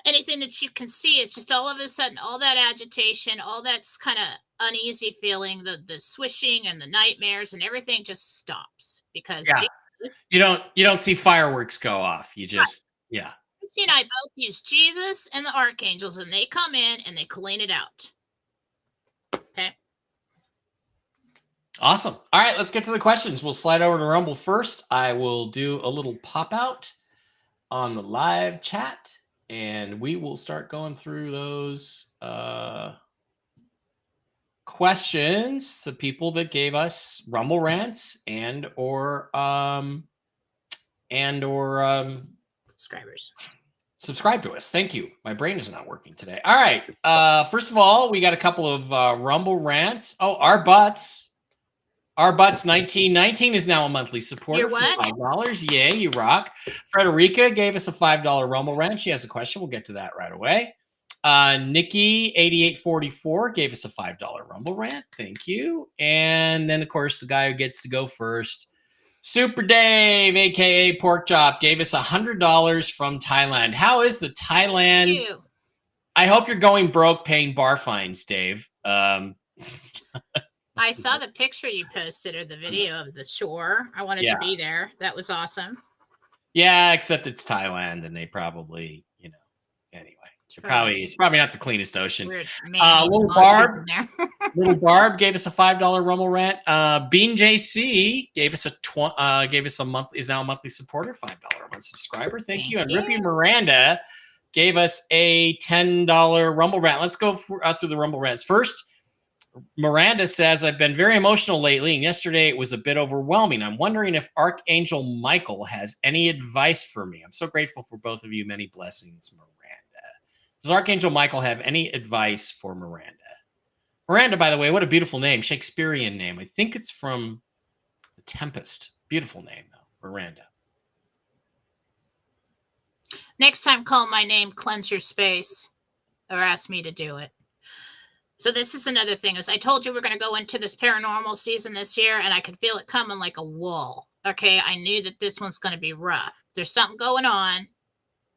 anything that you can see. It's just all of a sudden, all that agitation, all that's kind of uneasy feeling, the swishing and the nightmares and everything just stops because you don't see fireworks go off. You just, Christy and I both use Jesus and the archangels, and they come in and they clean it out. Okay. Awesome. All right, let's get to the questions. We'll slide over to Rumble first. I will do a little pop out on the live chat, and we will start going through those questions, the people that gave us Rumble rants and or subscribers. Subscribe to us. Thank you. My brain is not working today. All right. First of all, we got a couple of Rumble rants. Oh, our butts 1919 is now a monthly supporter for $5. Yay, you rock. Frederica gave us a $5 Rumble rant. She has a question. We'll get to that right away. Nikki 8844 gave us a $5 Rumble rant. Thank you. And then, of course, the guy who gets to go first, Super Dave, aka Pork Chop, gave us $100 from Thailand. How is the Thailand? Thank you. I hope you're going broke paying bar fines, Dave. I saw the picture you posted or the video of the shore. I wanted to be there. That was awesome. Yeah, except it's Thailand, and they probably, anyway. It's probably not the cleanest ocean. Little Barb gave us a $5 Rumble rant. Bean JC gave us a month, is now a monthly supporter, $5 a month subscriber. Thank you. And Rippy Miranda gave us a $10 Rumble rant. Let's go through the Rumble rants first. Miranda says, I've been very emotional lately, and yesterday it was a bit overwhelming. I'm wondering if Archangel Michael has any advice for me. I'm so grateful for both of you. Many blessings, Miranda. Does Archangel Michael have any advice for Miranda? Miranda, by the way, what a beautiful name. Shakespearean name. I think it's from The Tempest. Beautiful name, though. Miranda. Next time, call my name, cleanse your space, or ask me to do it. So this is another thing. As I told you, we're going to go into this paranormal season this year, and I could feel it coming like a wall. Okay, I knew that this one's going to be rough. There's something going on.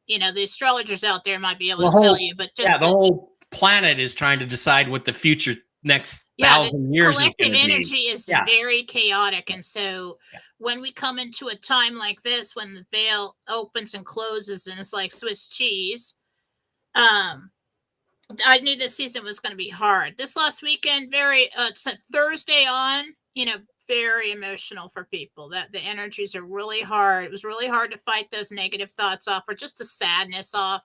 The astrologers out there might be able to tell you, but just the whole planet is trying to decide what the future next Yeah, the 1,000 years is collective going to be. energy is Yeah. very chaotic. And so Yeah. when we come into a time like this, when the veil opens and closes and it's like Swiss cheese, I knew this season was going to be hard. This last weekend, Thursday on, very emotional for people. That the energies are really hard. It was really hard to fight those negative thoughts off or just the sadness off.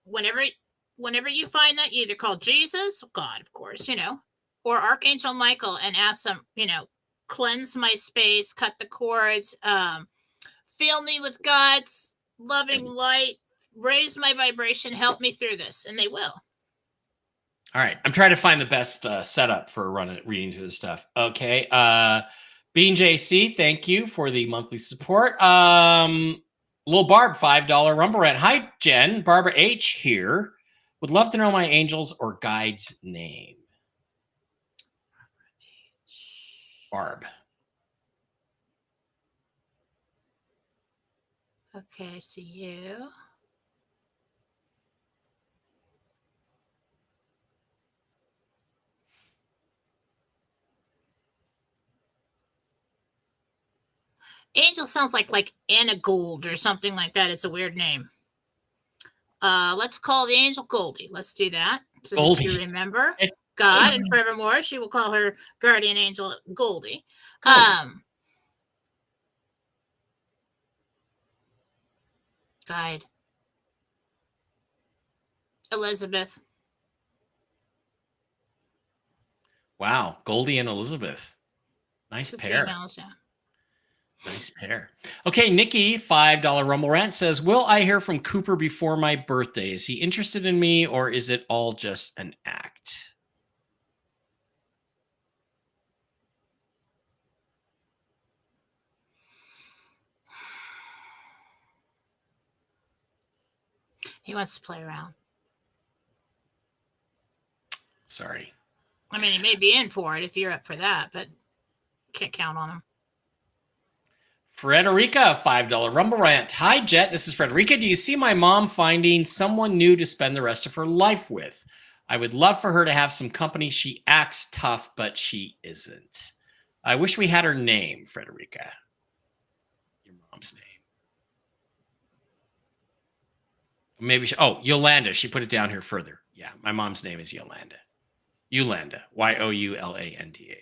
Whenever you find that, you either call Jesus, God, of course, or Archangel Michael and ask them, cleanse my space, cut the cords, fill me with God's loving light, raise my vibration, help me through this, and they will. All right, I'm trying to find the best setup for reading through this stuff. Okay, Bean JC, thank you for the monthly support. Lil Barb, $5 Rumble Rant. Hi, Jen. Barbara H here. Would love to know my angel's or guide's name. Barb. Okay, I see you. Angel sounds like Anna Gold or something like that. It's a weird name. Let's call the angel Goldie. Let's do that. So Goldie. that you remember God and forevermore. She will call her guardian angel Goldie. Guide. Elizabeth. Wow, Goldie and Elizabeth. Nice pair. Females, yeah. Nice pair. Okay, Nikki, $5 Rumble Rant says, will I hear from Cooper before my birthday? Is he interested in me or is it all just an act? He wants to play around. Sorry. I mean, he may be in for it if you're up for that, but can't count on him. Frederica, $5 Rumble Rant. Hi, Jet. This is Frederica. Do you see my mom finding someone new to spend the rest of her life with? I would love for her to have some company. She acts tough, but she isn't. I wish we had her name, Frederica. Your mom's name. Maybe Yolanda. She put it down here further. Yeah, my mom's name is Yolanda. Yolanda. Youlanda.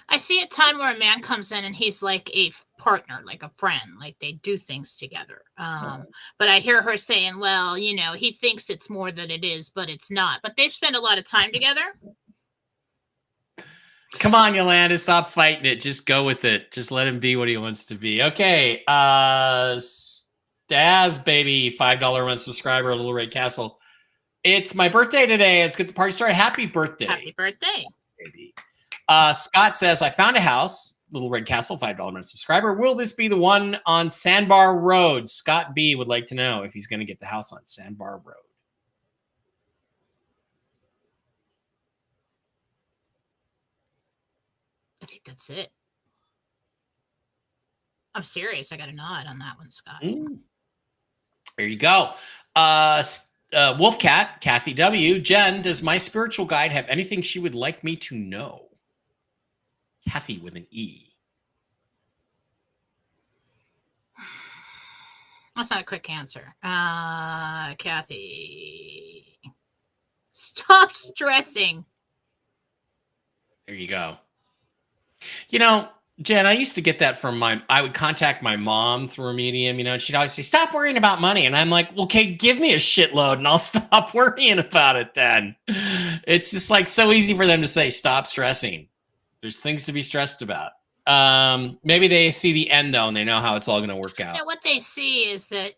I see a time where a man comes in and he's like a partner, like a friend, like they do things together. But I hear her saying, well, he thinks it's more than it is, but it's not. But they've spent a lot of time together. Come on, Yolanda, stop fighting it. Just go with it. Just let him be what he wants to be. Okay. Staz, baby, $5 month subscriber, Little Red Castle. It's my birthday today. Let's get the party started. Happy birthday. Happy birthday. Baby. Scott says, I found a house, Little Red Castle, $5 month subscriber. Will this be the one on Sandbar Road? Scott B would like to know if he's going to get the house on Sandbar Road. I think that's it. I'm serious. I got a nod on that one, Scott. There you go. Wolfcat, Kathy W. Jen, does my spiritual guide have anything she would like me to know? Kathy with an E. That's not a quick answer. Kathy. Stop stressing. There you go. Jen, I used to get that from I would contact my mom through a medium, and she'd always say, stop worrying about money. And I'm like, okay, give me a shitload and I'll stop worrying about it then. It's just like so easy for them to say, stop stressing. There's things to be stressed about. Maybe they see the end though, and they know how it's all going to work out. Now, what they see is that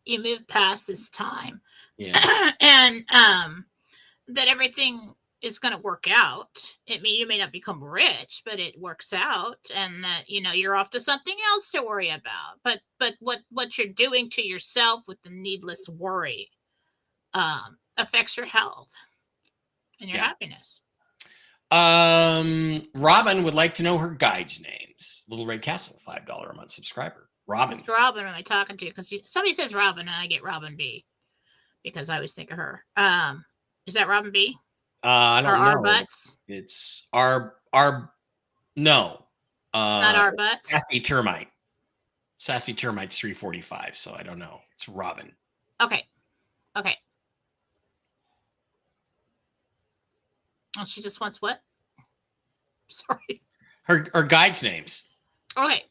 you move past this time, yeah, and that everything is going to work out. You may not become rich, but it works out, and that you're off to something else to worry about. But what you're doing to yourself with the needless worry affects your health and your happiness. Robin would like to know her guides' names. Little Red Castle, $5 a month subscriber. Robin. Which Robin am I talking to? Because somebody says Robin and I get Robin B. Because I always think of her. Is that Robin B? I Or don't our know. butts? It's no. Not our butts? Sassy Termite. Sassy Termite's 345, so I don't know. It's Robin. Okay. Okay. Oh, she just wants what? Sorry. Her guide's names. Okay.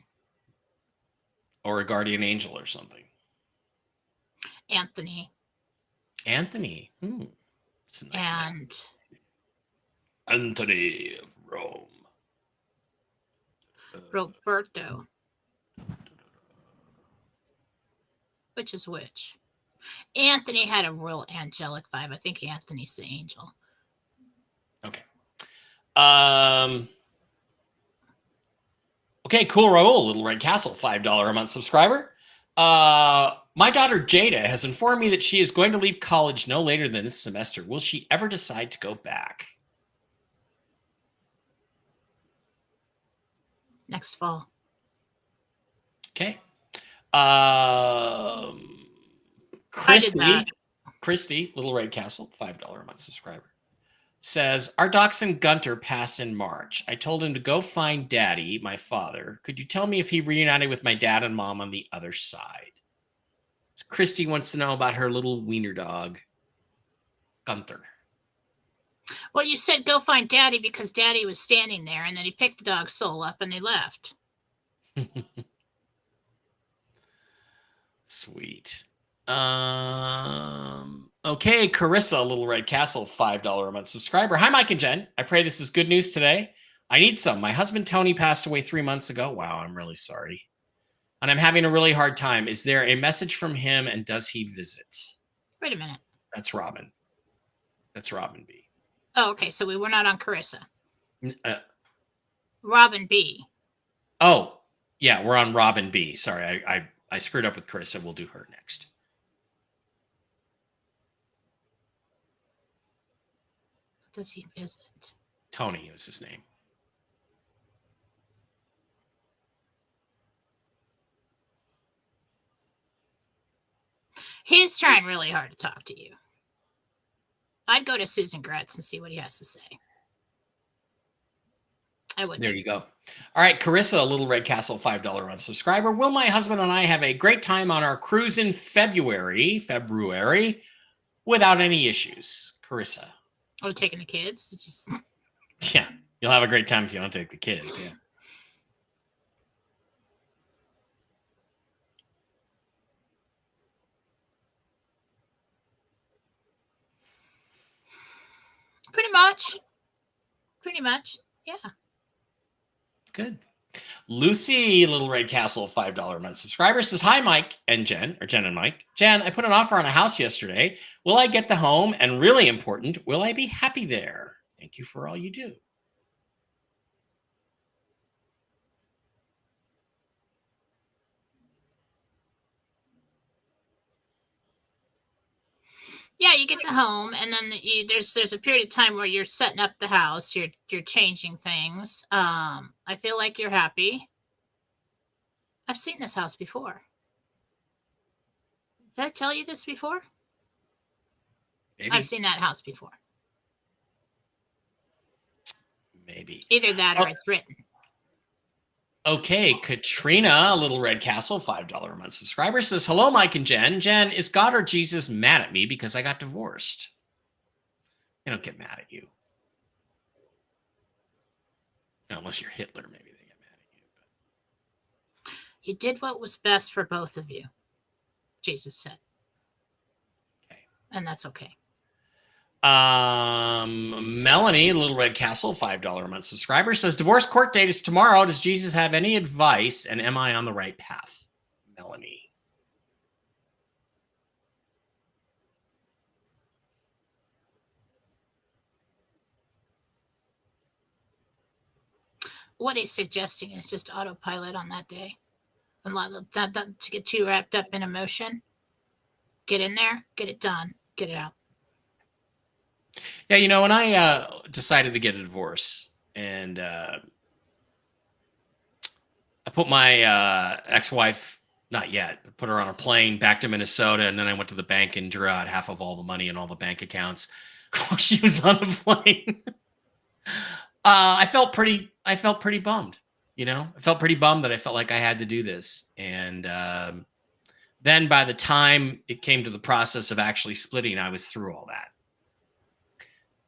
Or a guardian angel or something. Anthony. Anthony. It's a nice name. Anthony of Rome. Roberto. Which is which? Anthony had a real angelic vibe. I think Anthony's the angel. Okay. Okay, cool Raul, Little Red Castle, $5 a month subscriber. My daughter Jada has informed me that she is going to leave college no later than this semester. Will she ever decide to go back? Next fall. Okay. Christy, Little Red Castle, $5 a month subscriber, says, our dachshund Gunter passed in March. I told him to go find Daddy, my father. Could you tell me if he reunited with my dad and mom on the other side? Christy wants to know about her little wiener dog, Gunter. Well, you said go find Daddy because Daddy was standing there, and then he picked the dog's soul up and they left. Sweet. Okay, Carissa, Little Red Castle, $5 a month subscriber. Hi, Mike and Jen. I pray this is good news today. I need some. My husband Tony passed away 3 months ago. Wow, I'm really sorry. And I'm having a really hard time. Is there a message from him, and does he visit? Wait a minute. That's Robin. That's Robin B. Oh, okay. So we were not on Carissa. Robin B. Oh, yeah, we're on Robin B. Sorry, I screwed up with Carissa. We'll do her next. Does he visit? Tony was his name. He's trying really hard to talk to you. I'd go to Susan Gretz and see what he has to say. I would. There you go. All right, Carissa, Little Red Castle, $5 a month subscriber. Will my husband and I have a great time on our cruise in February, without any issues? Carissa. Oh, taking the kids? Just... Yeah, you'll have a great time if you don't take the kids. Yeah. Pretty much. Yeah. Good. Lucy, Little Red Castle, $5 a month subscriber, says, hi, Mike and Jen, or Jen and Mike. Jen, I put an offer on a house yesterday. Will I get the home? And really important, will I be happy there? Thank you for all you do. Yeah, you get the home, and then there's a period of time where you're setting up the house. You're changing things. I feel like you're happy. I've seen this house before. Did I tell you this before? Maybe. I've seen that house before. Maybe. Either that or it's written. Okay, Katrina, Little Red Castle, $5 a month subscriber, says, hello, Mike and Jen. Jen, is God or Jesus mad at me because I got divorced? They don't get mad at you. Unless you're Hitler, maybe they get mad at you. But... You did what was best for both of you, Jesus said. Okay. And that's okay. Melanie, Little Red Castle, $5 a month subscriber, says, divorce court date is tomorrow. Does Jesus have any advice, and am I on the right path? Melanie. What he's suggesting is just autopilot on that day. And not to get too wrapped up in emotion. Get in there, get it done, get it out. Yeah, you know, when I decided to get a divorce, and I put my ex-wife, not yet, but put her on a plane back to Minnesota, and then I went to the bank and drew out half of all the money in all the bank accounts. while she was on the plane. I felt pretty bummed. I felt pretty bummed that I felt like I had to do this. And then by the time it came to the process of actually splitting, I was through all that.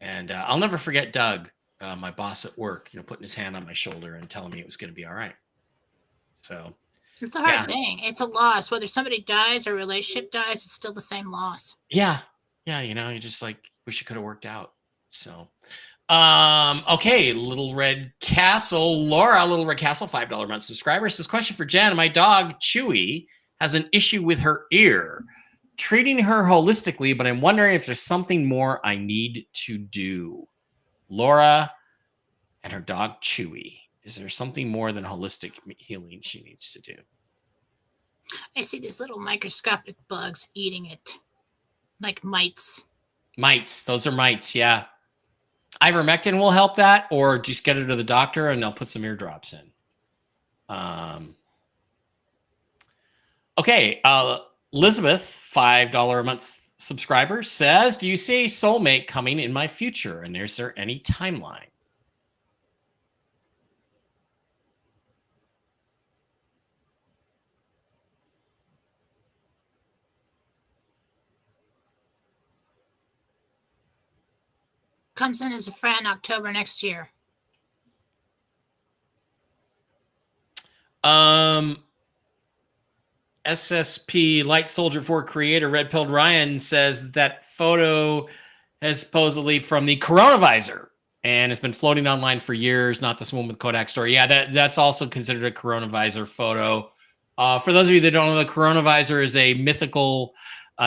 And I'll never forget Doug, my boss at work, putting his hand on my shoulder and telling me it was going to be all right. So it's a hard thing. It's a loss. Whether somebody dies or a relationship dies, it's still the same loss. Yeah. Yeah. You just like wish it could have worked out. So, okay. Little Red Castle, Laura, Little Red Castle, $5 a month subscriber says, question for Jen. My dog, Chewy, has an issue with her ear. Treating her holistically, but I'm wondering if there's something more I need to do. Laura and her dog, Chewy. Is there something more than holistic healing she needs to do? I see these little microscopic bugs eating it, like mites. Mites. Those are mites, yeah. Ivermectin will help that, or just get her to the doctor and they'll put some eardrops in. Okay, Elizabeth, $5 a month subscriber, says, do you see a soulmate coming in my future? And is there any timeline? Comes in as a friend October next year. SSP Light Soldier 4 creator Red Pilled Ryan says that photo is supposedly from the coronavisor and has been floating online for years. Not this one with Kodak story. Yeah, that's also considered a coronavisor photo. For those of you that don't know, the coronavisor is a mythical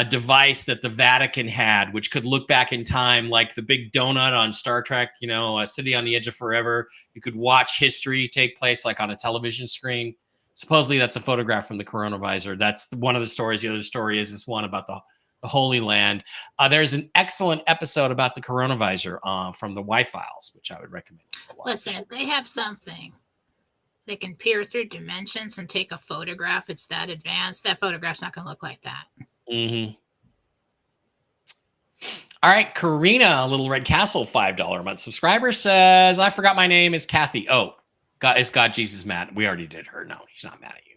device that the Vatican had, which could look back in time like the big donut on Star Trek, a city on the edge of forever. You could watch history take place like on a television screen. Supposedly that's a photograph from the coronavisor. That's one of the stories. The other story is this one about the Holy Land. There's an excellent episode about the coronavisor from the Y-Files, which I would recommend. Listen, if they have something that can peer through dimensions and take a photograph, it's that advanced. That photograph's not going to look like that. Mm-hmm. All right, Karina, Little Red Castle, $5 a month subscriber says, I forgot my name is Kathy. Oh, God, is God Jesus mad? We already did her. No, he's not mad at you.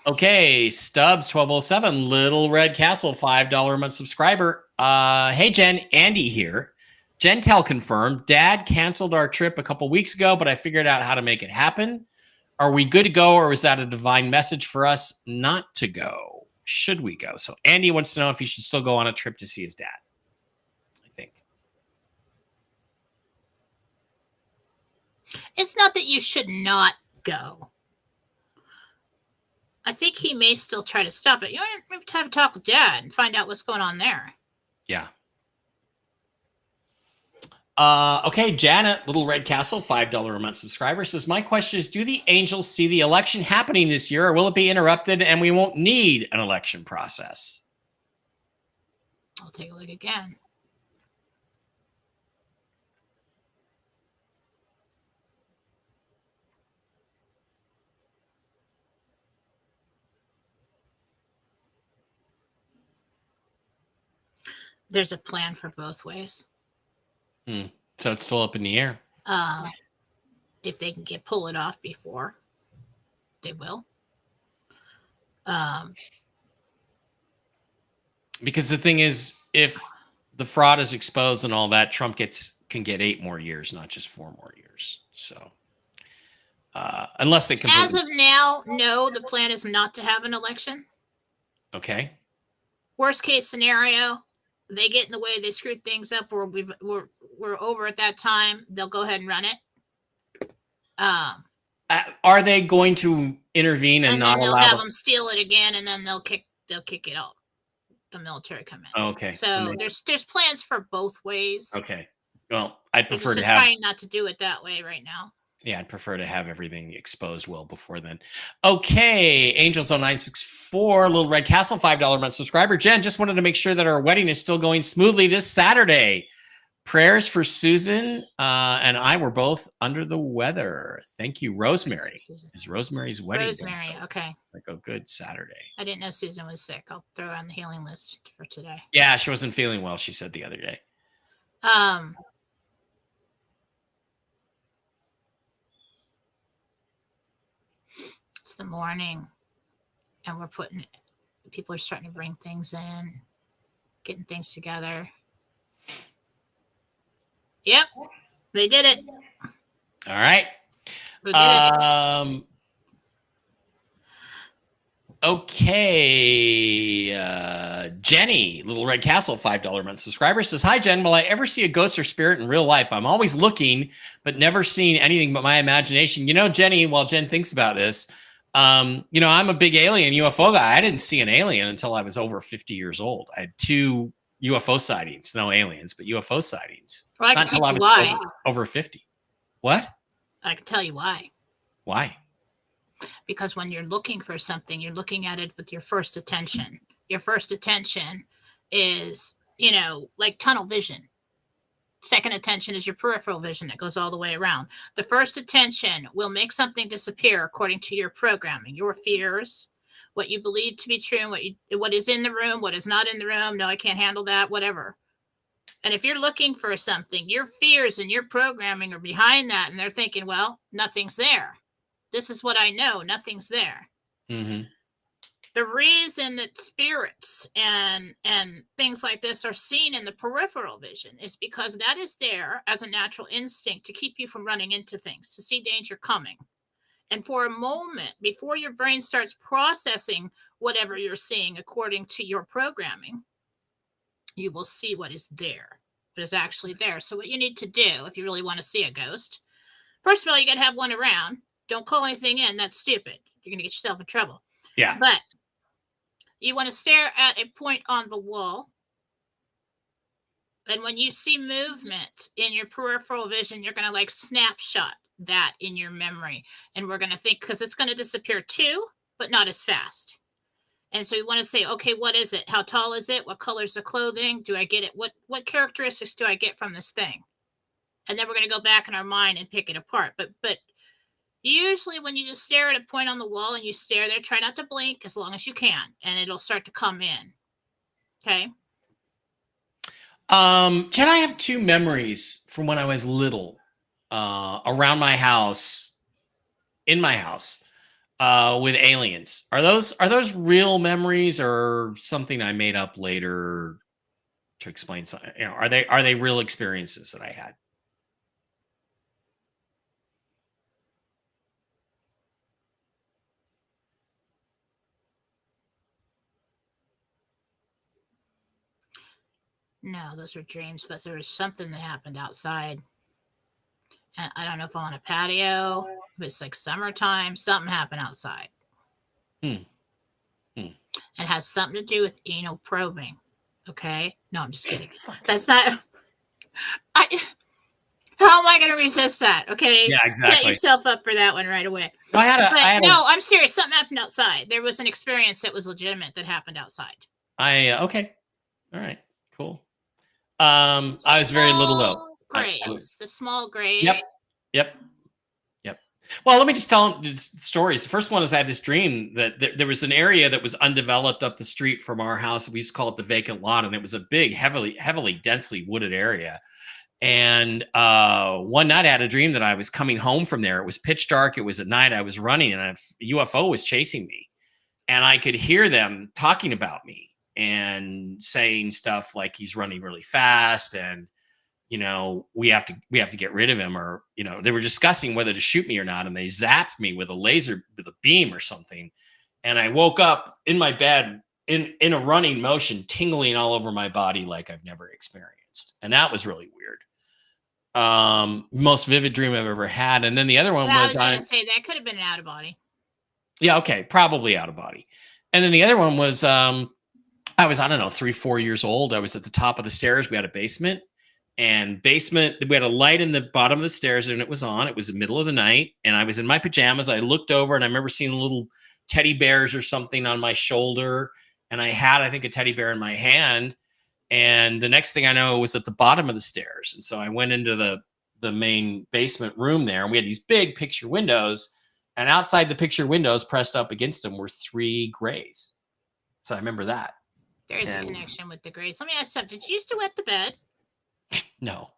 Okay, Stubbs, 1207, Little Red Castle, $5 a month subscriber. Hey, Jen, Andy here. Jentel confirmed. Dad canceled our trip a couple weeks ago, but I figured out how to make it happen. Are we good to go, or is that a divine message for us not to go? Should we go? So Andy wants to know if he should still go on a trip to see his dad, I think. It's not that you should not go. I think he may still try to stop it. You maybe have a talk with Dad and find out what's going on there. Yeah. Okay, Janet, Little Red Castle, $5 a month subscriber says, my question is, do the angels see the election happening this year, or will it be interrupted and we won't need an election process? I'll take a look again. There's a plan for both ways. So it's still up in the air. If they can pull it off before, they will. Because the thing is, if the fraud is exposed and all that, Trump can get 8 more years, not just 4 more years. So unless they completely... As of now, no, the plan is not to have an election. Okay. Worst case scenario, they get in the way, they screw things up, or we're over at that time, they'll go ahead and run it. Are they going to intervene and not then they'll allow have them steal it again, and then they'll kick it out? The military come in. Oh, okay. So there's plans for both ways. Okay. Well, I'd prefer to have trying not to do it that way right now. Yeah, I'd prefer to have everything exposed well before then. Okay, Angels on 964, Little Red Castle, $5 a month subscriber. Jen, just wanted to make sure that our wedding is still going smoothly this Saturday. Prayers for Susan and I were both under the weather. Thank you, Rosemary. Is Rosemary's wedding? Rosemary, okay. Like a good Saturday. I didn't know Susan was sick. I'll throw her on the healing list for today. Yeah, she wasn't feeling well, she said the other day. It's the morning, and people are starting to bring things in, getting things together. Yep, they did it. All right. We did it. Okay. Jenny, Little Red Castle, $5 a month subscriber, says, hi, Jen. Will I ever see a ghost or spirit in real life? I'm always looking, but never seen anything but my imagination. You know, Jenny, while Jen thinks about this, you know, I'm a big alien UFO guy. I didn't see an alien until I was over 50 years old. I had 2 UFO sightings, no aliens, but UFO sightings. Well, I can tell you why. Over 50. What? I can tell you why. Why? Because when you're looking for something, you're looking at it with your first attention. Your first attention is, you know, like tunnel vision. Second attention is your peripheral vision that goes all the way around. The first attention will make something disappear according to your programming, your fears, what you believe to be true, and what is in the room, what is not in the room. No, I can't handle that, whatever. And if you're looking for something, your fears and your programming are behind that, and they're thinking, well, nothing's there. This is what I know. Nothing's there. Mm-hmm. The reason that spirits and things like this are seen in the peripheral vision is because that is there as a natural instinct to keep you from running into things, to see danger coming. And for a moment, before your brain starts processing whatever you're seeing according to your programming, you will see what is there, what is actually there. So what you need to do if you really want to see a ghost, first of all, you got to have one around. Don't call anything in. That's stupid. You're going to get yourself in trouble. Yeah. But you want to stare at a point on the wall. And when you see movement in your peripheral vision, you're going to like snapshot that in your memory. And we're going to think, because it's going to disappear too, but not as fast. And so you want to say, okay, what is it? How tall is it? What color's the clothing? Do I get it? What characteristics do I get from this thing? And then we're going to go back in our mind and pick it apart. But usually when you just stare at a point on the wall and you stare there, try not to blink as long as you can, and it'll start to come in. Okay. Jen, I have 2 memories from when I was little, around my house, in my house, with aliens. Are those real memories or something I made up later to explain something? You know, are they real experiences that I had? No, those were dreams, but there was something that happened outside. And I don't know if I'm on a patio, if it's like summertime, something happened outside. It has something to do with anal probing. Okay. No, I'm just kidding. That's not. How am I going to resist that? Okay. Yeah, exactly. Set yourself up for that one right away. I'm serious. Something happened outside. There was an experience that was legitimate that happened outside. Okay. All right. Cool. I was very little though. The small grays. Yep. Well, let me just tell them stories. The first one is I had this dream that there was an area that was undeveloped up the street from our house. We used to call it the vacant lot, and it was a big, heavily, densely wooded area. And one night I had a dream that I was coming home from there. It was pitch dark. It was at night. I was running, and a UFO was chasing me, and I could hear them talking about me and saying stuff like he's running really fast, and you know, we have to get rid of him, or, you know, they were discussing whether to shoot me or not. And they zapped me with a beam or something. And I woke up in my bed in a running motion, tingling all over my body like I've never experienced. And that was really weird. Most vivid dream I've ever had. And then the other one I was going to say that could have been an out of body. Yeah. Okay. Probably out of body. And then the other one was, I was, 3-4 years old. I was at the top of the stairs. We had a basement. And we had a light in the bottom of the stairs, and it was on. It was the middle of the night, and I was in my pajamas. I looked over, and I remember seeing little teddy bears or something on my shoulder, and I had, I think, a teddy bear in my hand. And the next thing I know, it was at the bottom of the stairs. And so I went into the main basement room there, and we had these big picture windows. And outside the picture windows, pressed up against them, were 3 grays. So I remember that. There is a connection with the grays. Let me ask you something. Did you used to wet the bed? No.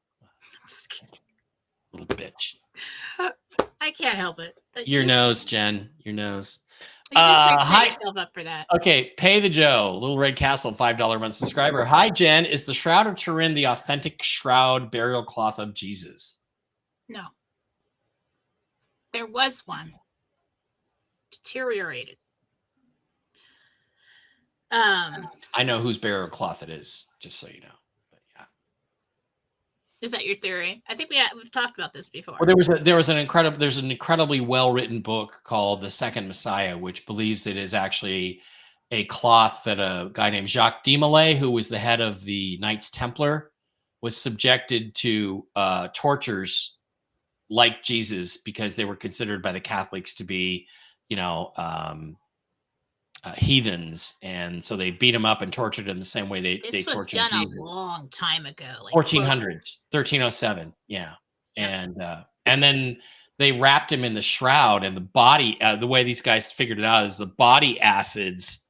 Just kidding. Little bitch. I can't help it. Your nose, Jen. Your nose. You just set yourself up for that. Okay, Pay the Joe, Little Red Castle, $5 a month subscriber. Hi, Jen. Is the Shroud of Turin the authentic shroud burial cloth of Jesus? No. There was one. Deteriorated. I know whose burial cloth it is, just so you know. But yeah. Is that your theory? I think we've talked about this before. Well, there's an incredibly well-written book called The Second Messiah, which believes it is actually a cloth that a guy named Jacques de Molay, who was the head of the Knights Templar, was subjected to tortures like Jesus because they were considered by the Catholics to be, heathens, and so they beat him up and tortured him the same way they tortured Jesus. This was done a long time ago, like 1400s, 1307, yeah. Yep. And then they wrapped him in the shroud, and the body, the way these guys figured it out is the body acids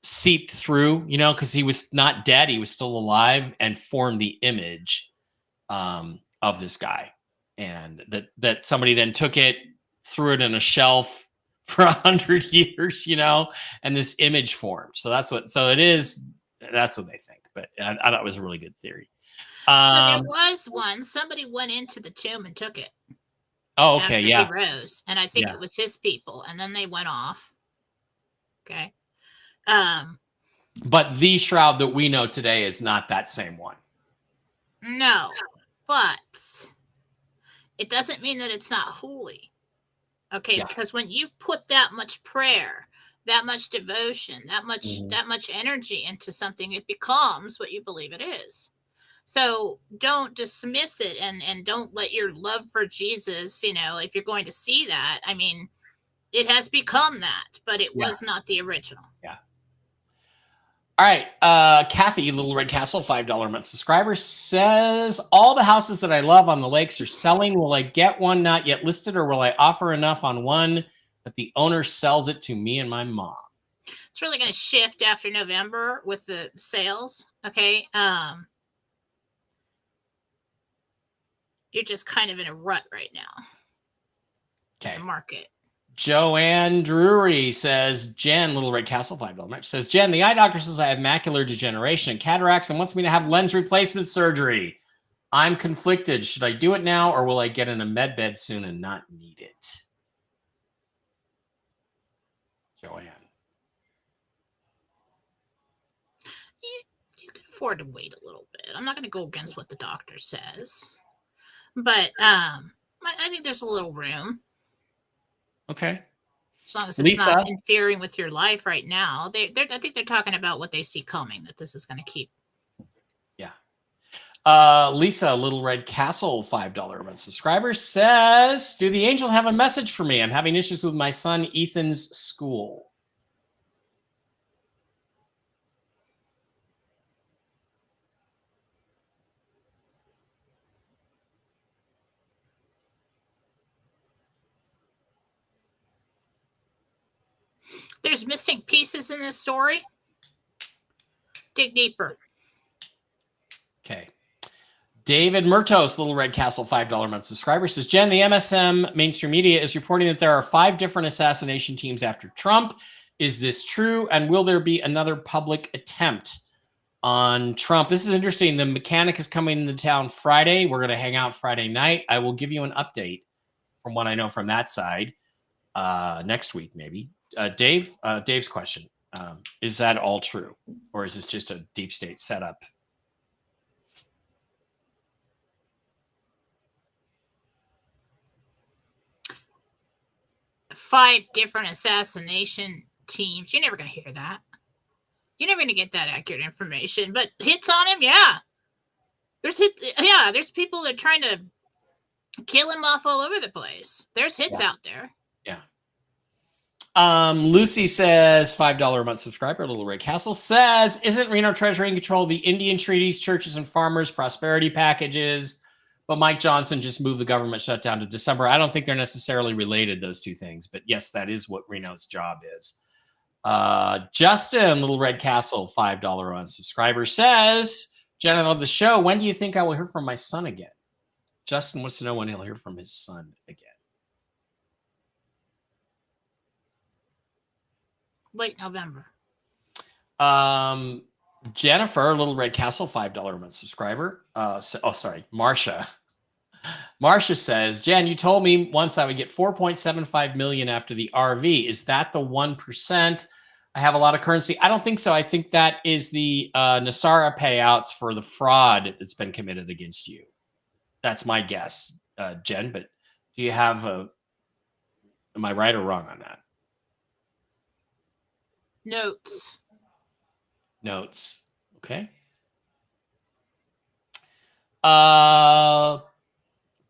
seeped through, because he was not dead, he was still alive, and formed the image of this guy, and that somebody then took it, threw it in a shelf for 100 years, and this image formed. So that's what they think. But I thought it was a really good theory. So there was one. Somebody went into the tomb and took it. Oh, okay, yeah. He rose, and I think it was his people, and then they went off. Okay. But the shroud that we know today is not that same one. No, but it doesn't mean that it's not holy. Okay, because when you put that much prayer, that much devotion, that much energy into something, it becomes what you believe it is. So don't dismiss it, and don't let your love for Jesus, if you're going to see that, I mean, it has become that, but it was not the original. Yeah. All right. Kathy, Little Red Castle, $5 a month subscriber, says, all the houses that I love on the lakes are selling. Will I get one not yet listed, or will I offer enough on one that the owner sells it to me and my mom? It's really going to shift after November with the sales. Okay. You're just kind of in a rut right now. Okay. The market. Joanne Drury says, Jen, Little Red Castle, $5 match, says, Jen, the eye doctor says I have macular degeneration and cataracts and wants me to have lens replacement surgery. I'm conflicted. Should I do it now, or will I get in a med bed soon and not need it? Joanne. You can afford to wait a little bit. I'm not going to go against what the doctor says, but I think there's a little room. Okay. As long as it's not interfering with your life right now. I think they're talking about what they see coming, that this is going to keep. Yeah. Lisa, Little Red Castle, $5 a month subscriber, says, do the angels have a message for me? I'm having issues with my son Ethan's school. There's missing pieces in this story. Dig deeper. Okay. David Murtos, Little Red Castle, $5 a month subscriber, says, Jen, the MSM mainstream media is reporting that there are 5 different assassination teams after Trump. Is this true? And will there be another public attempt on Trump? This is interesting. The mechanic is coming into town Friday. We're going to hang out Friday night. I will give you an update from what I know from that side next week, maybe. Dave's question, is that all true, or is this just a deep state setup? Five different assassination teams. You're never going to hear that. You're never going to get that accurate information. But hits on him, yeah. There's people that are trying to kill him off all over the place. There's hits out there. Yeah. Lucy says $5 a month subscriber. Little Ray Castle says, isn't Reno Treasury in control of the Indian treaties, churches and farmers, prosperity packages? But Mike Johnson just moved the government shutdown to December. I don't think they're necessarily related, those two things. But yes, that is what Reno's job is. Justin, Little Red Castle, $5 a month subscriber says, Jen, I love the show. When do you think I will hear from my son again? Justin wants to know when he'll hear from his son again. Late November. Jennifer, Little Red Castle, $5 a month subscriber. Marcia. Marcia says, Jen, you told me once I would get 4.75 million after the RV. Is that the 1%? I have a lot of currency. I don't think so. I think that is the Nasara payouts for the fraud that's been committed against you. That's my guess, Jen. But do you have am I right or wrong on that? Notes. Okay.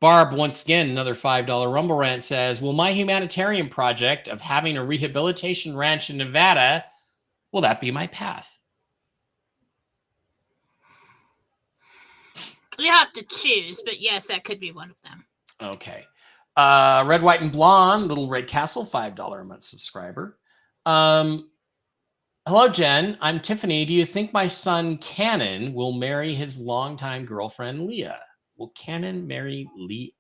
Barb, once again, another $5 Rumble Rant says, will my humanitarian project of having a rehabilitation ranch in Nevada, will that be my path? You have to choose, but yes, that could be one of them. Okay. Red, White, and Blonde, Little Red Castle, $5 a month subscriber. Hello, Jen. I'm Tiffany. Do you think my son, Cannon, will marry his longtime girlfriend, Leah? Will Cannon marry Leah?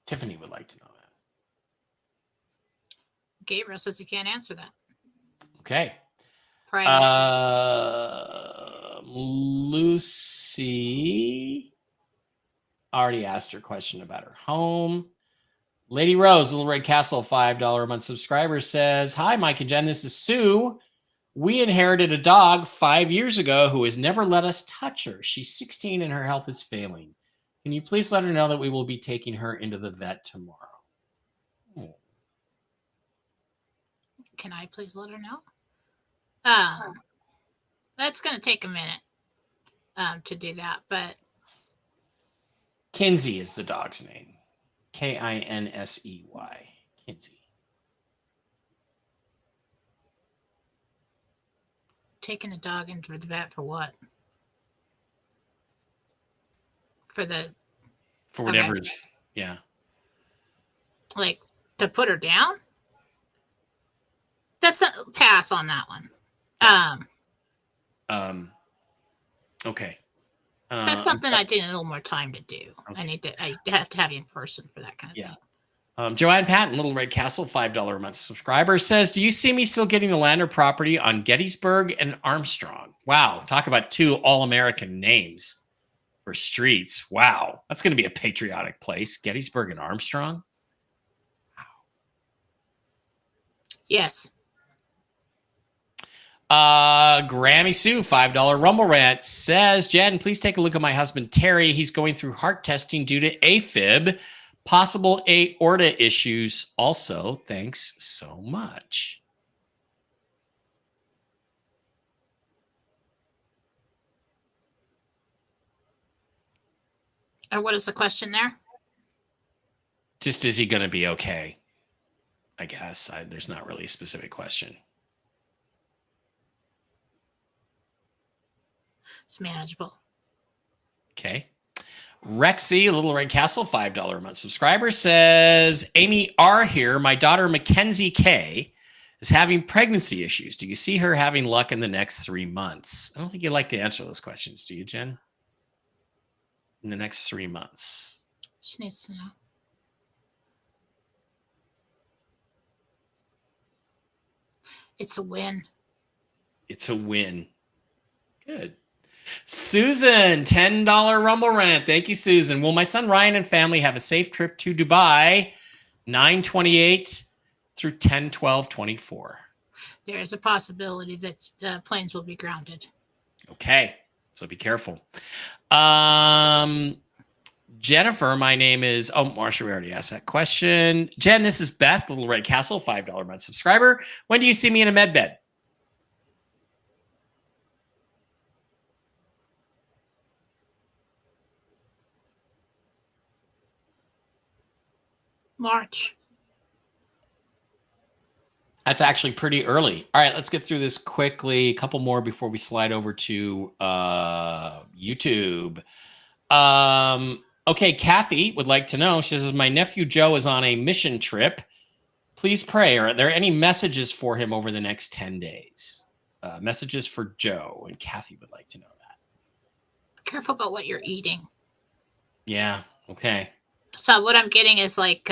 Tiffany would like to know that. Gabriel says he can't answer that. Okay. Lucy already asked her question about her home. Lady Rose, Little Red Castle, $5 a month subscriber says, hi, Mike and Jen. This is Sue. We inherited a dog 5 years ago who has never let us touch her. She's 16 and her health is failing. Can you please let her know that we will be taking her into the vet tomorrow? Can I please let her know? That's going to take a minute to do that, but Kinsey is the dog's name. Kinsey. Kinsey. Taking a dog into the vet for what? For whatever. Okay. Yeah. Like to put her down? That's a pass on that one. Okay. That's something I need a little more time to do. Okay. I have to have you in person for that kind of thing. Joanne Patton, Little Red Castle, $5 a month subscriber says, do you see me still getting the land or property on Gettysburg and Armstrong? Wow. Talk about two all-American names for streets. Wow. That's going to be a patriotic place. Gettysburg and Armstrong. Wow. Yes. Grammy Sue, $5 Rumble Rant says, Jen, please take a look at my husband, Terry. He's going through heart testing due to AFib, possible aorta issues. Also, thanks so much. And what is the question there? Just, is he going to be okay? I guess there's not really a specific question. It's manageable. Okay. Rexy, Little Red Castle, $5 a month subscriber says, Amy R here. My daughter, Mackenzie K, is having pregnancy issues. Do you see her having luck in the next 3 months? I don't think you'd like to answer those questions, do you, Jen? In the next 3 months. She needs to know. It's a win. It's a win. Good. Susan, $10 Rumble Rant. Thank you, Susan. Will my son Ryan and family have a safe trip to Dubai, 9/28 through 10/12/24? There is a possibility that planes will be grounded. Okay, so be careful. Jennifer, my name is, Marsha, we already asked that question. Jen, this is Beth, Little Red Castle, $5 a month subscriber. When do you see me in a med bed? March. That's actually pretty early. All right, let's get through this quickly. A couple more before we slide over to YouTube. Okay, Kathy would like to know. She says, my nephew Joe is on a mission trip. Please pray. Are there any messages for him over the next 10 days? Messages for Joe, and Kathy would like to know that. Careful about what you're eating. Yeah, okay. So what I'm getting is like,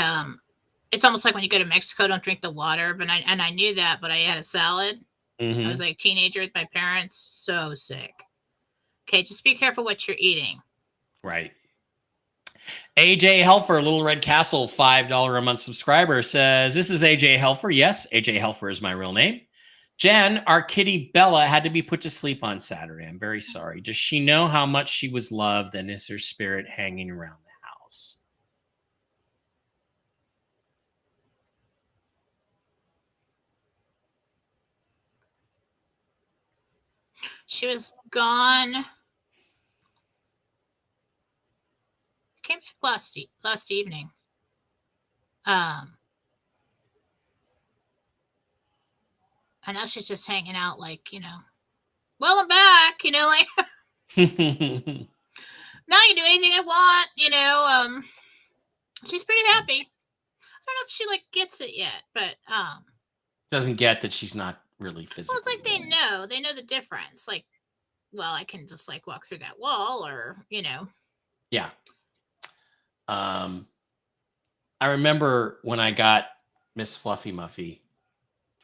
it's almost like when you go to Mexico, don't drink the water. But I knew that, but I had a salad. Mm-hmm. I was like a teenager with my parents, so sick. Okay, just be careful what you're eating. Right. AJ Helfer, Little Red Castle, $5 a month subscriber, says, this is AJ Helfer. Yes, AJ Helfer is my real name. Jen, our kitty Bella had to be put to sleep on Saturday. I'm very sorry. Does she know how much she was loved, and is her spirit hanging around the house? She was gone. Came back last evening. I know she's just hanging out, like, well, I'm back, like now you can do anything I want, she's pretty happy. I don't know if she like gets it yet, but doesn't get that she's not really physically. Well, it's like they know the difference. Like, well, I can just like walk through that wall, or Yeah. I remember when I got Miss Fluffy Muffy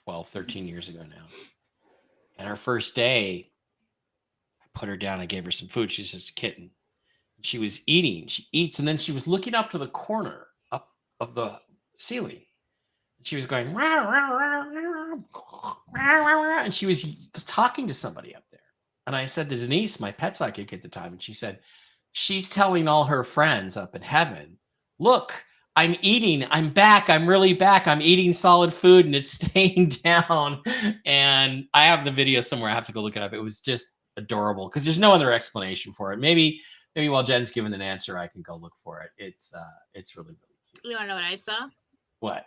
12, 13 years ago now. And our first day, I put her down. I gave her some food. She's just a kitten. She was eating. She eats, and then she was looking up to the corner up of the ceiling. She was going, rah, rah, rah, rah, rah, rah, and she was talking to somebody up there. And I said to Denise, my pet psychic at the time, and she said, she's telling all her friends up in heaven, look, I'm eating. I'm back. I'm really back. I'm eating solid food, and it's staying down. And I have the video somewhere. I have to go look it up. It was just adorable because there's no other explanation for it. Maybe while Jen's giving an answer, I can go look for it. It's really, really cute. You want to know what I saw? What?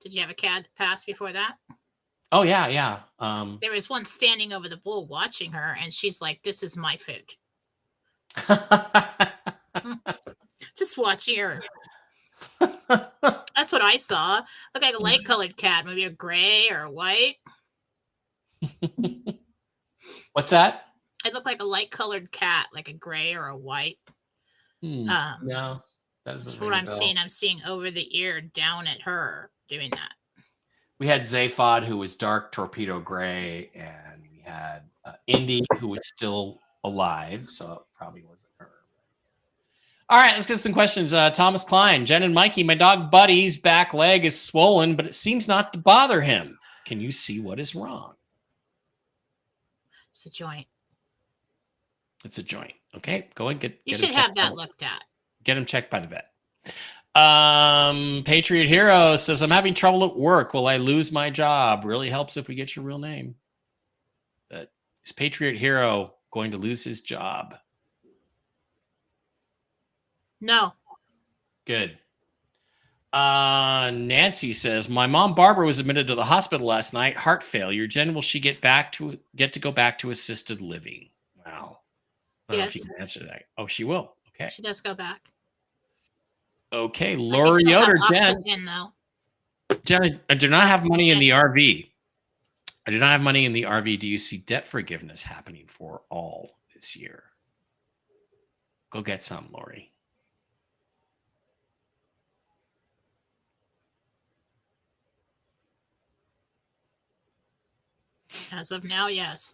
Did you have a cat that passed before that? Oh, yeah. There was one standing over the bowl watching her, and she's like, this is my food. Just watching her. That's what I saw. Looked like a light-colored cat, maybe a gray or a white. What's that? It looked like a light-colored cat, like a gray or a white. No, that's what I'm seeing. I'm seeing over the ear down at her doing that. We had Zaphod, who was dark torpedo gray, and we had Indy, who was still alive, so it probably wasn't her. All right, let's get some questions. Thomas Klein, Jen and Mikey, my dog Buddy's back leg is swollen, but it seems not to bother him. Can you see what is wrong? It's a joint. It's a joint. Okay, go and get. You should have that looked at. Get him checked by the vet. Patriot Hero says, I'm having trouble at work. Will I lose my job? Really helps if we get your real name. But is Patriot Hero going to lose his job? No. Good. Nancy says, my mom Barbara was admitted to the hospital last night. Heart failure. Jen, will she get to go back to assisted living? Wow. I don't know if you can answer that. Oh, she will. Okay. She does go back. Okay. Lori Yoder, Jen. Though. Jen, I do not have money in the RV. I do not have money in the RV. Do you see debt forgiveness happening for all this year? Go get some, Lori. As of now, yes.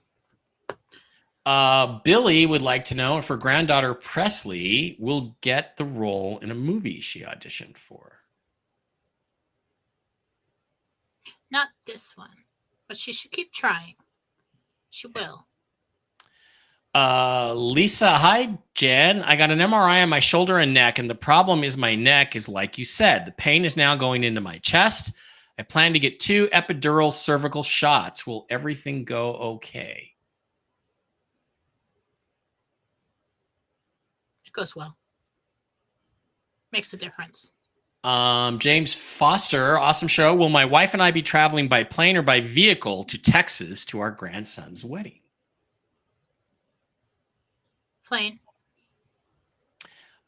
Billy would like to know if her granddaughter Presley will get the role in a movie she auditioned for. Not this one, but she should keep trying. She will. Lisa, hi, Jen. I got an MRI on my shoulder and neck, and the problem is my neck is like you said. The pain is now going into my chest. I plan to get 2 epidural cervical shots. Will everything go okay? It goes well. Makes a difference. James Foster, awesome show. Will my wife and I be traveling by plane or by vehicle to Texas to our grandson's wedding? Plane.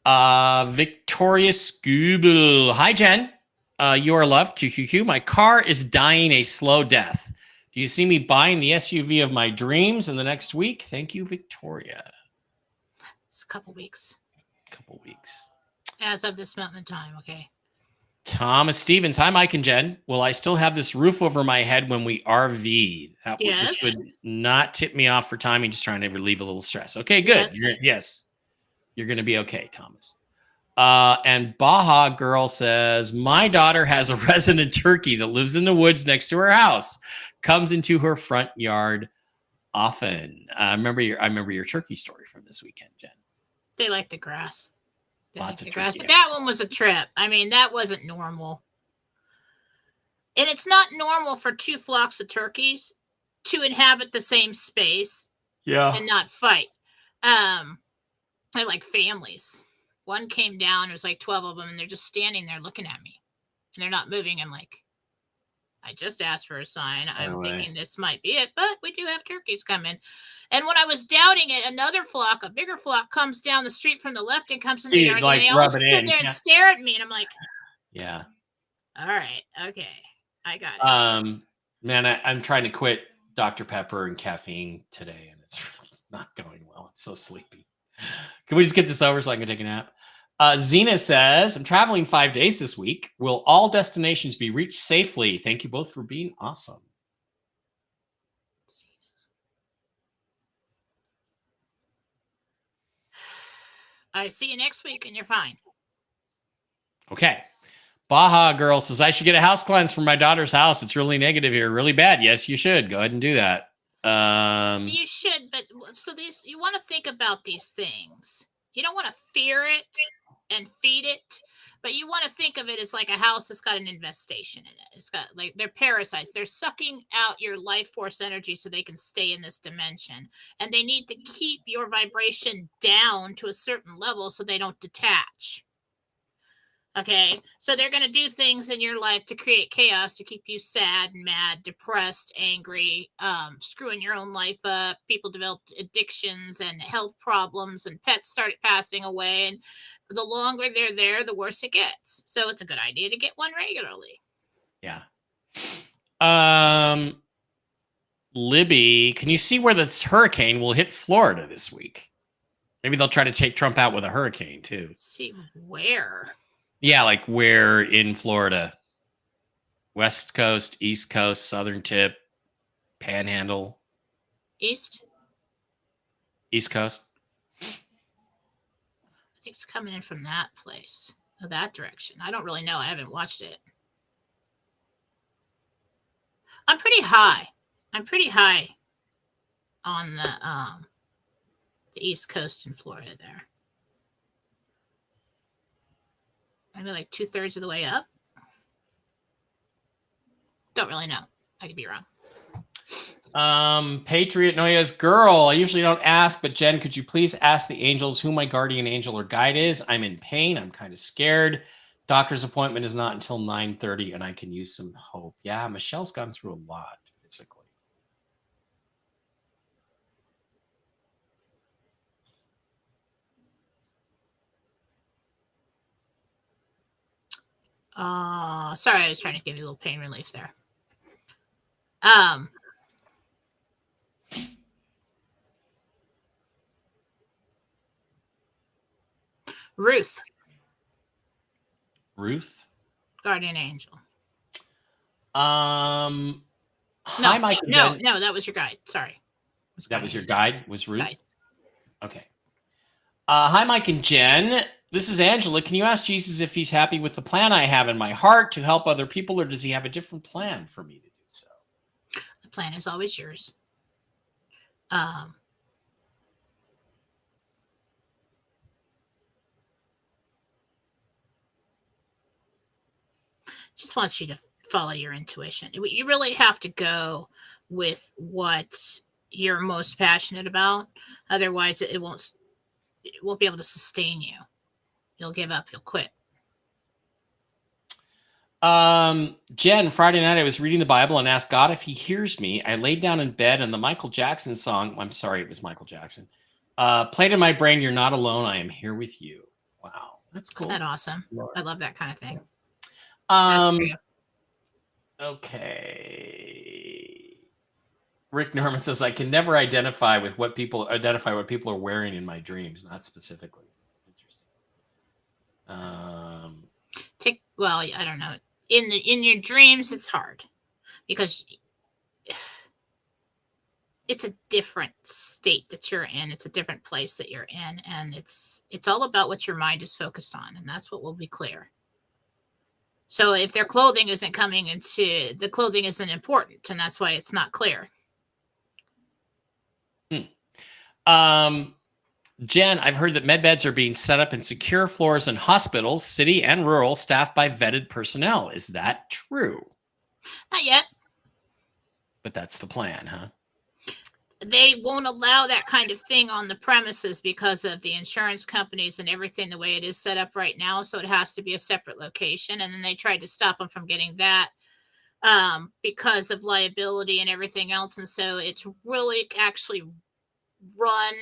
Victoria Scooble. Hi, Jen. You are loved. QQQ. My car is dying a slow death. Do you see me buying the SUV of my dreams in the next week? Thank you, Victoria. It's a couple weeks. Couple weeks. As of this moment in time, okay. Thomas Stevens. Hi, Mike and Jen. Will I still have this roof over my head when we RV? Yes. This would not tip me off for timing, just trying to relieve a little stress. Okay, good. Yes. You're going to be okay, Thomas. And Baja Girl says, my daughter has a resident turkey that lives in the woods next to her house, comes into her front yard often. I remember your turkey story from this weekend, Jen. They like the grass. Lots of grass. turkey. But that one was a trip. I mean, that wasn't normal. And it's not normal for two flocks of turkeys to inhabit the same space and not fight. They're like families. One came down, there's like 12 of them, and they're just standing there looking at me. And they're not moving. I'm like, I just asked for a sign. I'm thinking this might be it, but we do have turkeys coming. And when I was doubting it, another flock, a bigger flock, comes down the street from the left and comes in the yard. Like, and they all stood there and stare at me. And I'm like, yeah. All right. Okay. I got it. Man, I'm trying to quit Dr. Pepper and caffeine today, and it's really not going well. I'm so sleepy. Can we just get this over so I can take a nap? Zena says, I'm traveling 5 days this week. Will all destinations be reached safely? Thank you both for being awesome. I see you next week and you're fine. Okay. Baja Girl says, I should get a house cleanse from my daughter's house. It's really negative here. Really bad. Yes, you should. Go ahead and do that. You should, but so you want to think about these things. You don't want to fear it and feed it, but you want to think of it as like a house that's got an infestation in it. It's got like they're parasites. They're sucking out your life force energy so they can stay in this dimension. And they need to keep your vibration down to a certain level so they don't detach. Okay, so they're going to do things in your life to create chaos, to keep you sad, mad, depressed, angry, screwing your own life up. People developed addictions and health problems, and pets started passing away. And the longer they're there, the worse it gets. So it's a good idea to get one regularly. Yeah. Libby, can you see where this hurricane will hit Florida this week? Maybe they'll try to take Trump out with a hurricane, too. See where? Yeah, like where in Florida? West Coast, East Coast, Southern Tip, Panhandle. East Coast. I think it's coming in from that place, or that direction. I don't really know. I haven't watched it. I'm pretty high on the East Coast in Florida there. Maybe like 2/3 of the way up. Don't really know. I could be wrong. Patriot Noya's girl. I usually don't ask, but Jen, could you please ask the angels who my guardian angel or guide is? I'm in pain. I'm kind of scared. Doctor's appointment is not until 9:30, and I can use some hope. Yeah, Michelle's gone through a lot physically. Sorry, I was trying to give you a little pain relief there. Ruth, guardian angel. Hi, Mike. No, that was your guide. Sorry. That was your guide? Was Ruth? Guide. Okay. Hi, Mike and Jen. This is Angela. Can you ask Jesus if he's happy with the plan I have in my heart to help other people, or does he have a different plan for me to do so? The plan is always yours. Just wants you to follow your intuition. You really have to go with what you're most passionate about. Otherwise, it won't be able to sustain you. You'll give up. You'll quit. Jen, Friday night I was reading the Bible and asked God if he hears me. I laid down in bed and the Michael Jackson song, I'm sorry, it was Michael Jackson, played in my brain. You're not alone. I am here with you. Wow. That's cool. Isn't that awesome? I love that kind of thing. Okay. Rick Norman says, I can never identify what people are wearing in my dreams, not specifically. Interesting. Well, I don't know. In your dreams, it's hard because it's a different state that you're in. It's a different place that you're in, and it's all about what your mind is focused on, and that's what will be clear. So if their clothing isn't the clothing isn't important, and that's why it's not clear. Jen, I've heard that med beds are being set up in secure floors in hospitals, city and rural, staffed by vetted personnel. Is that true? Not yet. But that's the plan, huh? They won't allow that kind of thing on the premises because of the insurance companies and everything the way it is set up right now. So it has to be a separate location. And then they tried to stop them from getting that because of liability and everything else. And so it's really actually run.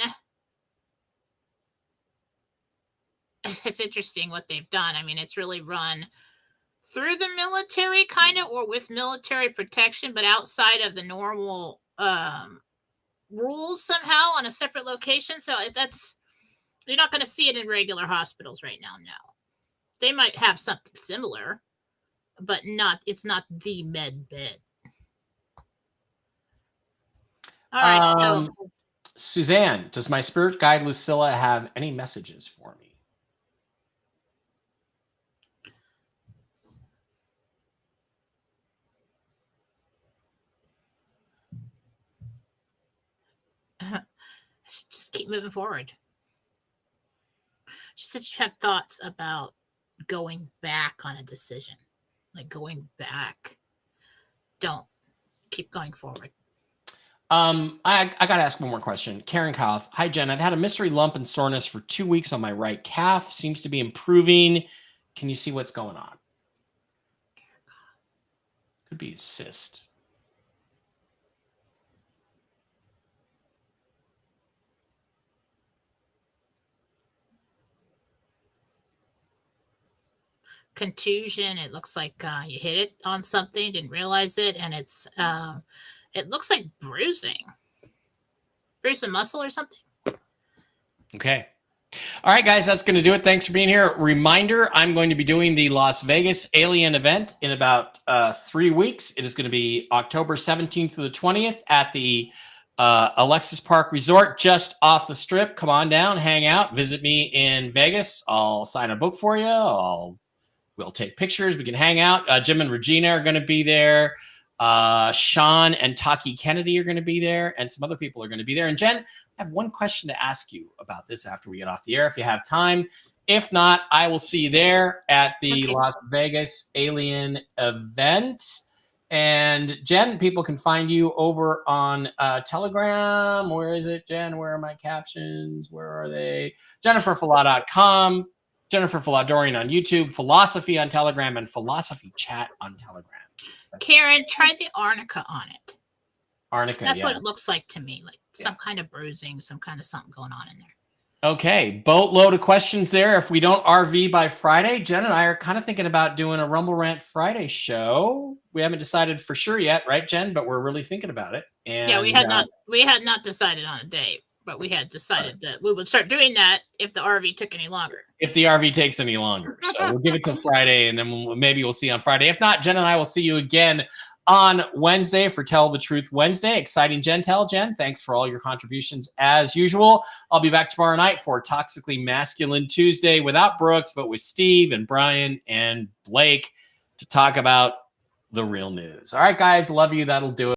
It's interesting what they've done. I mean, it's really run through the military kind of, or with military protection, but outside of the normal rules somehow on a separate location. So you're not going to see it in regular hospitals right now. No, they might have something similar, but it's not the med bed. All right. Suzanne, does my spirit guide Lucilla have any messages for me? Just keep moving forward. She said she had thoughts about going back on a decision, like going back. Don't keep going forward. I got to ask one more question. Karen Kauf. Hi, Jen. I've had a mystery lump and soreness for 2 weeks on my right calf. Seems to be improving. Can you see what's going on? Could be a cyst. Contusion. It looks like you hit it on something, didn't realize it, and it looks like bruising muscle or something. Okay. All right, guys, that's going to do it. Thanks for being here. Reminder, I'm going to be doing the Las Vegas Alien event in about 3 weeks. It is going to be October 17th through the 20th at the Alexis Park Resort, just off the strip. Come on down, hang out, visit me in Vegas. I'll sign a book for you. We'll take pictures. We can hang out. Jim and Regina are going to be there. Sean and Taki Kennedy are going to be there, and some other people are going to be there. And Jen, I have one question to ask you about this after we get off the air, if you have time. If not, I will see you there at the Las Vegas Alien event. And Jen, people can find you over on Telegram. Where is it, Jen? Where are my captions? Where are they? JenniferFalah.com. Jennifer Falah-Dorian on YouTube, Philosophy on Telegram, and Philosophy Chat on Telegram. Karen, try the arnica on it. Arnica, that's what it looks like to me, like some kind of bruising, some kind of something going on in there. Okay, boatload of questions there. If we don't RV by Friday, Jen and I are kind of thinking about doing a Rumble Rant Friday show. We haven't decided for sure yet, right, Jen? But we're really thinking about it. And yeah, we had not decided on a date. But we had decided that we would start doing that if the RV took any longer. If the RV takes any longer. So we'll give it till Friday, and then maybe we'll see on Friday. If not, Jen and I will see you again on Wednesday for Tell the Truth Wednesday. Exciting Jentel. Jen, thanks for all your contributions as usual. I'll be back tomorrow night for Toxically Masculine Tuesday without Brooks, but with Steve and Brian and Blake to talk about the real news. All right, guys. Love you. That'll do it.